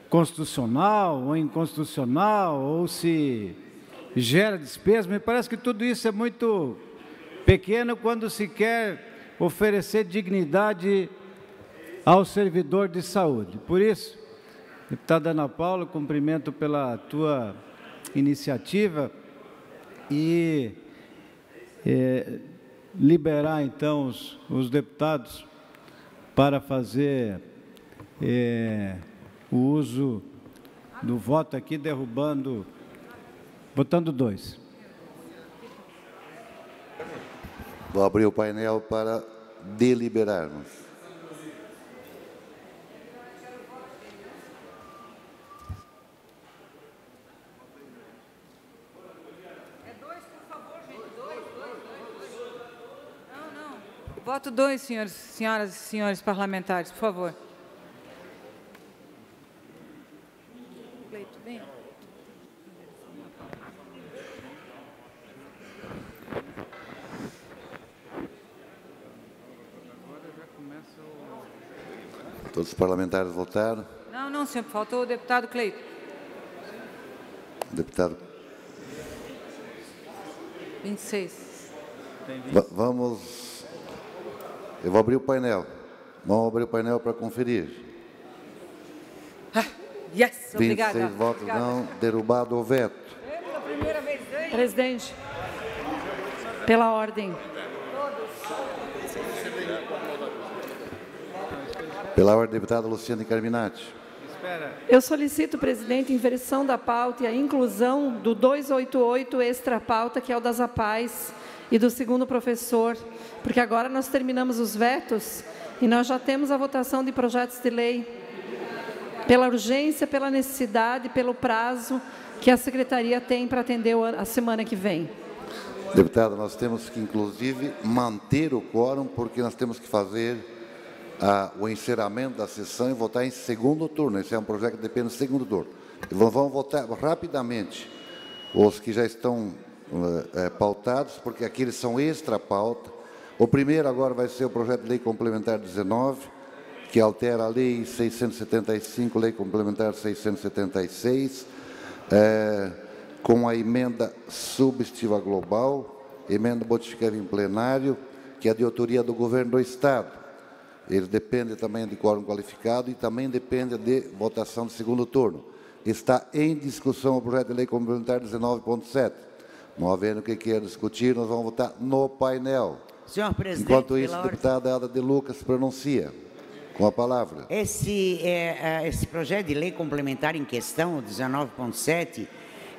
[SPEAKER 10] constitucional ou inconstitucional, ou se gera despesa, me parece que tudo isso é muito pequeno quando se quer oferecer dignidade ao servidor de saúde. Por isso, deputada Ana Paula, cumprimento pela tua iniciativa e liberar, então, os deputados para fazer o uso do voto aqui, votando 2.
[SPEAKER 1] Vou abrir o painel para deliberarmos.
[SPEAKER 5] Voto 2, senhoras e senhores parlamentares, por favor.
[SPEAKER 1] Todos os parlamentares votaram?
[SPEAKER 5] Não, senhor, faltou o deputado Cleito.
[SPEAKER 1] Deputado.
[SPEAKER 5] 26.
[SPEAKER 1] Vamos. Eu vou abrir o painel. Vamos abrir o painel para conferir.
[SPEAKER 5] Yes, obrigada.
[SPEAKER 1] 26 votos não, derrubado o veto.
[SPEAKER 5] Pela primeira vez.
[SPEAKER 2] Presidente, pela ordem.
[SPEAKER 1] Pela ordem, deputada Luciane Carminati.
[SPEAKER 2] Eu solicito, presidente, inversão da pauta e a inclusão do 288 extra pauta, que é o das APAES, e do segundo professor, porque agora nós terminamos os vetos e nós já temos a votação de projetos de lei, pela urgência, pela necessidade, pelo prazo que a Secretaria tem para atender a semana que vem.
[SPEAKER 1] Deputada, nós temos que, inclusive, manter o quórum, porque nós temos que fazer o encerramento da sessão e votar em segundo turno. Esse é um projeto que depende do segundo turno. Vamos votar rapidamente os que já estão pautados, porque aqueles são extra pauta. O primeiro agora vai ser o projeto de lei complementar 19, que altera a Lei 675, Lei Complementar 676, com a emenda substitutiva global, emenda modificada em plenário, que é de autoria do Governo do Estado. Ele depende também de quórum qualificado e também depende de votação de segundo turno. Está em discussão o projeto de lei complementar 19.7. Não havendo o que queira discutir, nós vamos votar no painel.
[SPEAKER 16] Senhor presidente,
[SPEAKER 1] enquanto isso, a deputada Ada de Lucas se pronuncia. Com a palavra.
[SPEAKER 16] Esse projeto de lei complementar em questão, o 19.7,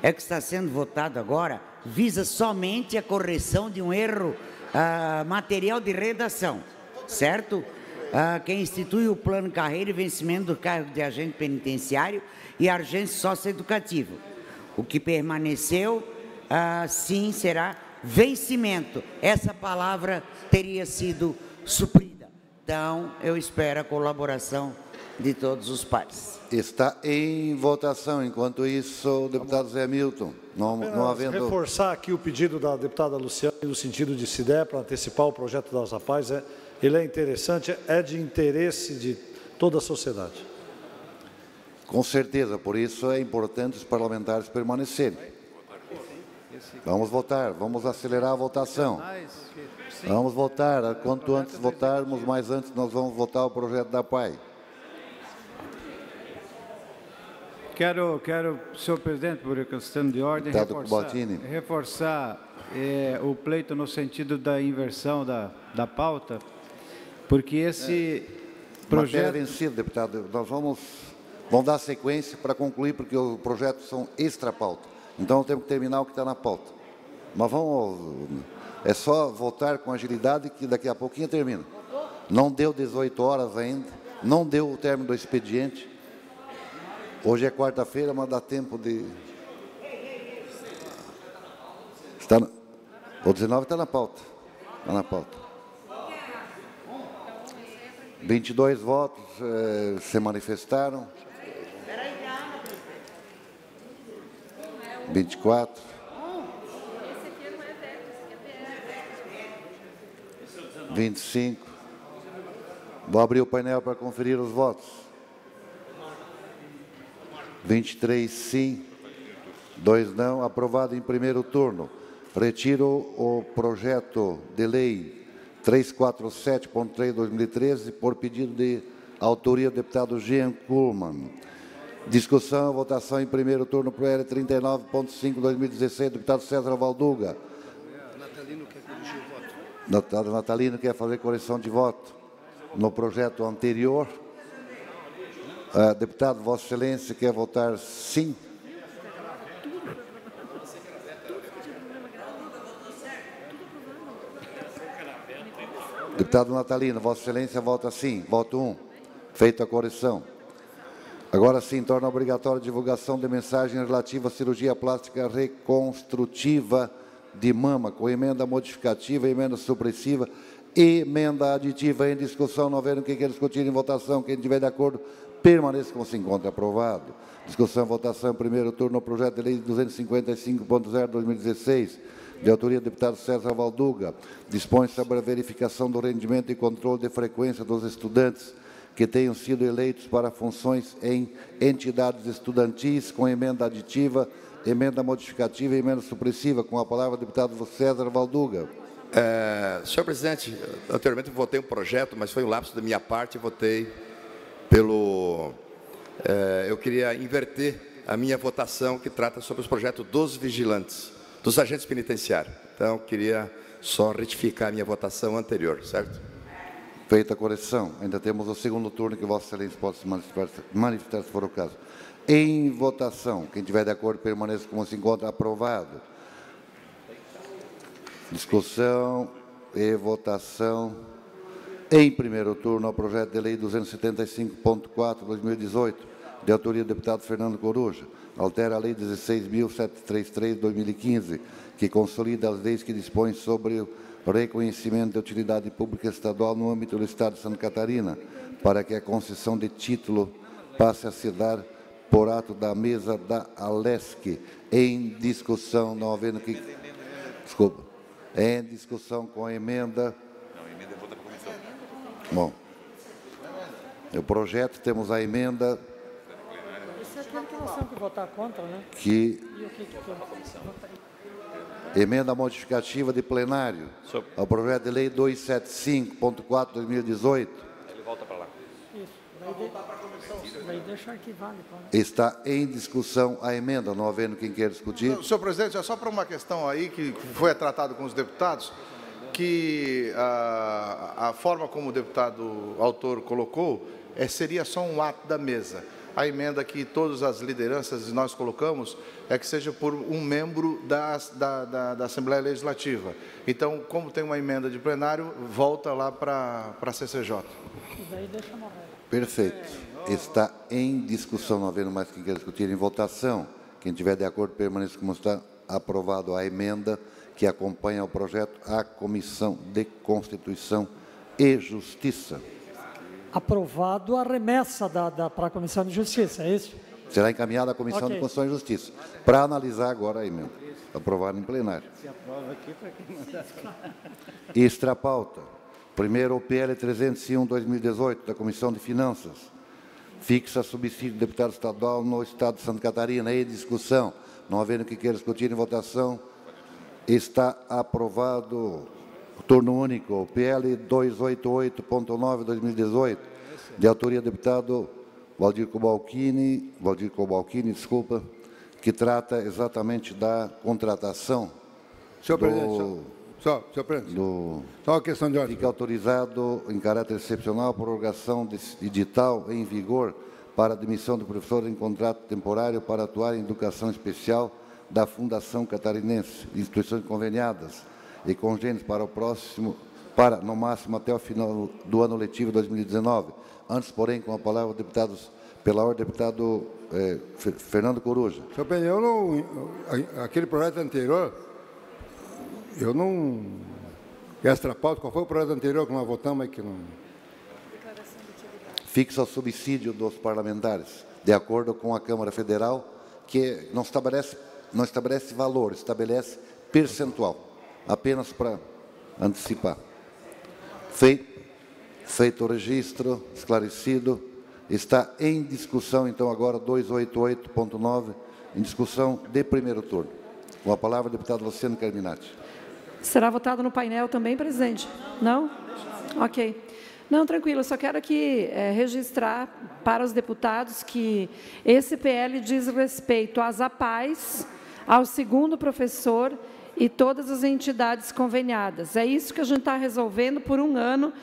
[SPEAKER 16] é que está sendo votado agora, visa somente a correção de um erro material de redação, certo? Que institui o plano carreira e vencimento do cargo de agente penitenciário e agente socioeducativo. O que permaneceu, sim, será vencimento. Essa palavra teria sido suprida. Então, eu espero a colaboração de todos os pares.
[SPEAKER 1] Está em votação. Enquanto isso, o deputado Zé Milton. Não havendo...
[SPEAKER 7] Reforçar aqui o pedido da deputada Luciane, no sentido de, se der, para antecipar o projeto das APAES, ele é interessante, é de interesse de toda a sociedade.
[SPEAKER 1] Com certeza, por isso é importante os parlamentares permanecerem. Vamos votar, vamos acelerar a votação. Vamos votar, quanto antes votarmos, mais antes nós vamos votar o projeto da PAI.
[SPEAKER 10] Quero, senhor presidente, por questão de ordem, reforçar o pleito no sentido da inversão da pauta, porque esse projeto...
[SPEAKER 1] Matéria vencida, deputado. Nós vamos dar sequência para concluir, porque os projetos são extra-pauta. Então, temos que terminar o que está na pauta. Mas vamos... É só votar com agilidade que daqui a pouquinho termina. Não deu 18 horas ainda, não deu o término do expediente. Hoje é quarta-feira, mas dá tempo de... O 19 está na pauta. Está na pauta. 22 votos se manifestaram. 24. 25. Vou abrir o painel para conferir os votos. 23 sim, 2 não. Aprovado em primeiro turno. Retiro o projeto de lei 347.3/2013 por pedido de autoria do deputado Jean Kuhlmann. Discussão, votação em primeiro turno para o PL 39.5/2016, deputado César Valduga. Deputado Natalino quer fazer correção de voto no projeto anterior. Deputado, Vossa Excelência quer votar sim? Deputado Natalino, Vossa Excelência vota sim. Voto 1. Feita a correção. Agora sim, torna obrigatória a divulgação de mensagem relativa à cirurgia plástica reconstrutiva de mama, com emenda modificativa, emenda supressiva, emenda aditiva em discussão. Não havendo quem quer discutir em votação, quem tiver de acordo, permaneça como se encontra. Aprovado. Discussão, votação, primeiro turno, projeto de lei 255.0/2016, de autoria do deputado César Valduga, dispõe sobre a verificação do rendimento e controle de frequência dos estudantes que tenham sido eleitos para funções em entidades estudantis, com emenda aditiva, emenda modificativa e emenda supressiva. Com a palavra, o deputado César Valduga.
[SPEAKER 9] Senhor presidente, anteriormente eu votei um projeto, mas foi um lapso da minha parte, votei pelo... eu queria inverter a minha votação, que trata sobre os projetos dos vigilantes, dos agentes penitenciários. Então, queria só retificar a minha votação anterior, certo?
[SPEAKER 1] Feita a correção, ainda temos o segundo turno, que Vossa Excelência pode se manifestar se for o caso. Em votação, quem tiver de acordo, permaneça como se encontra. Aprovado. Discussão e votação. Em primeiro turno, ao projeto de lei 275.4/2018, de autoria do deputado Fernando Coruja, altera a lei 16.733/2015, que consolida as leis que dispõem sobre o reconhecimento de utilidade pública estadual no âmbito do Estado de Santa Catarina, para que a concessão de título passe a se dar por ato da mesa da ALESC. Em discussão, não havendo que... Desculpa. Em discussão com a emenda... Não, a emenda é voto da comissão. Bom. O projeto, temos a emenda
[SPEAKER 3] Isso é aquele que nós temos que votar contra, né?
[SPEAKER 1] que...
[SPEAKER 3] E o que
[SPEAKER 1] Emenda modificativa de plenário ao projeto de lei 275.4/2018.
[SPEAKER 4] Ele volta para lá.
[SPEAKER 3] Isso. Daí deixa arquivado.
[SPEAKER 1] Está em discussão a emenda, não havendo quem queira discutir.
[SPEAKER 8] Senhor presidente, é só para uma questão aí que foi tratado com os deputados, que a forma como o deputado autor colocou seria só um ato da mesa. A emenda que todas as lideranças nós colocamos é que seja por um membro da Assembleia Legislativa. Então, como tem uma emenda de plenário, volta lá para a CCJ.
[SPEAKER 1] Perfeito. Está em discussão, não havendo mais quem queira discutir, em votação. Quem tiver de acordo, permaneça como está. Aprovado a emenda que acompanha o projeto à Comissão de Constituição e Justiça.
[SPEAKER 3] Aprovado a remessa para a Comissão de Justiça, é isso?
[SPEAKER 1] Será encaminhada à Comissão de Constituição e Justiça, para analisar agora a emenda, aprovada em plenário.
[SPEAKER 10] Se aprova aqui para quem mandar.
[SPEAKER 1] Extra pauta. Primeiro, o PL 301/2018, da Comissão de Finanças. Fixa subsídio de deputado estadual no Estado de Santa Catarina. Em discussão. Não havendo que queira discutir em votação, está aprovado. Turno único, o PL 288.9/2018, de autoria do deputado Valdir Cobalcini, que trata exatamente da contratação.
[SPEAKER 6] Senhor presidente, senhor presidente, só uma questão de ordem.
[SPEAKER 1] Fica autorizado, em caráter excepcional, a prorrogação de edital em vigor para admissão do professor em contrato temporário para atuar em educação especial da Fundação Catarinense, instituições conveniadas e congêneres no máximo até o final do ano letivo 2019. Antes, porém, com a palavra pela ordem, deputado Fernando Coruja.
[SPEAKER 6] Senhor presidente, aquele projeto anterior, eu não... Extra pauta, qual foi o projeto anterior que nós votamos aí que não...
[SPEAKER 1] Fixa o subsídio dos parlamentares, de acordo com a Câmara Federal, que não estabelece valor, estabelece percentual. Apenas para antecipar. Feito o registro, esclarecido, está em discussão, então, agora, 288.9, em discussão de primeiro turno. Com a palavra, o deputado Luciano Carminati.
[SPEAKER 2] Será votado no painel também, presidente? Não? Ok. Não, tranquilo, eu só quero aqui registrar para os deputados que esse PL diz respeito às APAES, ao segundo professor e todas as entidades conveniadas. É isso que a gente está resolvendo por um ano,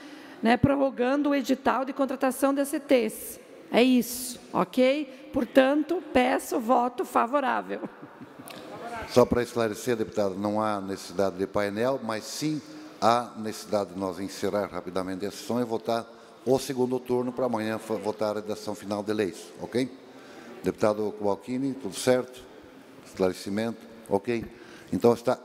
[SPEAKER 2] né, prorrogando o edital de contratação de ECTs. É isso, ok? Portanto, peço voto favorável.
[SPEAKER 1] Só para esclarecer, deputado, não há necessidade de painel, mas sim há necessidade de nós encerrar rapidamente a sessão e votar o segundo turno para amanhã votar a redação final de leis, ok? Deputado Cobalcini, tudo certo? Esclarecimento, ok? Então, está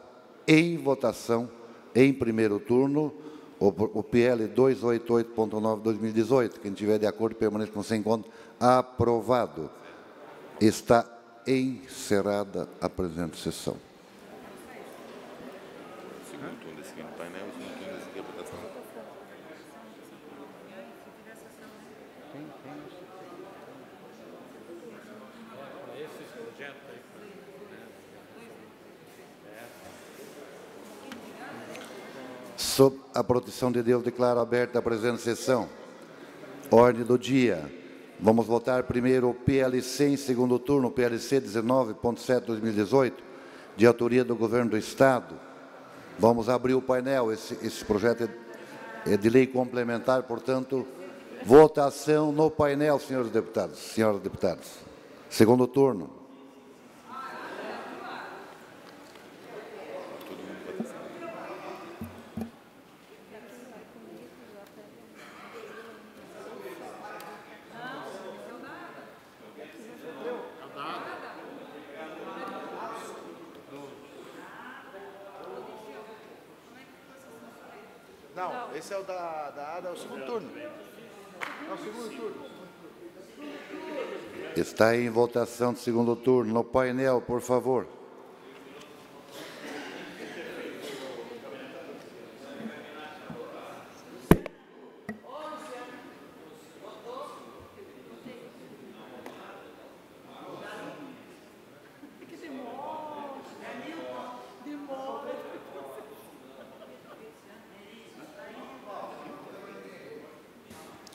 [SPEAKER 1] em votação, em primeiro turno, o PL 288.9/2018. Quem tiver de acordo, permaneça com sem conta. Aprovado. Está encerrada a presente sessão. Sob a proteção de Deus, declaro aberta a presente sessão. Ordem do dia. Vamos votar primeiro o PLC em segundo turno, PLC 19.7/2018, de autoria do Governo do Estado. Vamos abrir o painel. Esse projeto é de lei complementar, portanto, votação no painel, senhores deputados, senhoras deputadas. Segundo turno.
[SPEAKER 8] Não, esse é o da ADA, é o segundo turno. É o segundo turno.
[SPEAKER 1] Está em votação de segundo turno. No painel, por favor.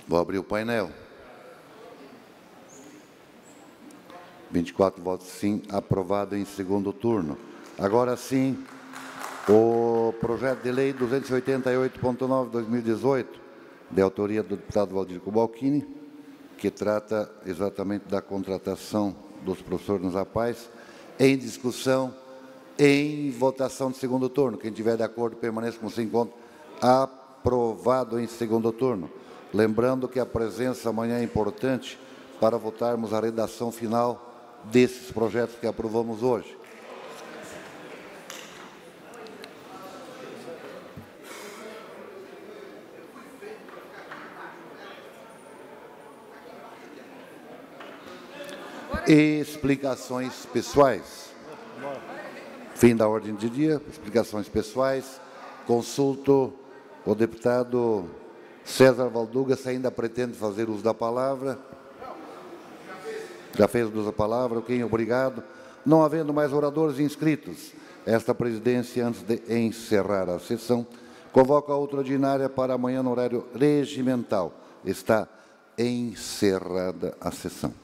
[SPEAKER 1] Vou abrir o painel. 24 votos sim, aprovado em segundo turno. Agora sim, o projeto de lei 288.9/2018, de autoria do deputado Valdir Cobalcini, que trata exatamente da contratação dos professores nos APAES, em discussão, em votação de segundo turno. Quem tiver de acordo, permaneça como se encontra. Aprovado em segundo turno. Lembrando que a presença amanhã é importante para votarmos a redação final desses projetos que aprovamos hoje. Explicações pessoais. Fim da ordem de dia, explicações pessoais. Consulto o deputado César Valduga, se ainda pretende fazer uso da palavra. Já fez uso da palavra, ok, obrigado. Não havendo mais oradores inscritos, esta presidência, antes de encerrar a sessão, convoca a outra ordinária para amanhã no horário regimental. Está encerrada a sessão.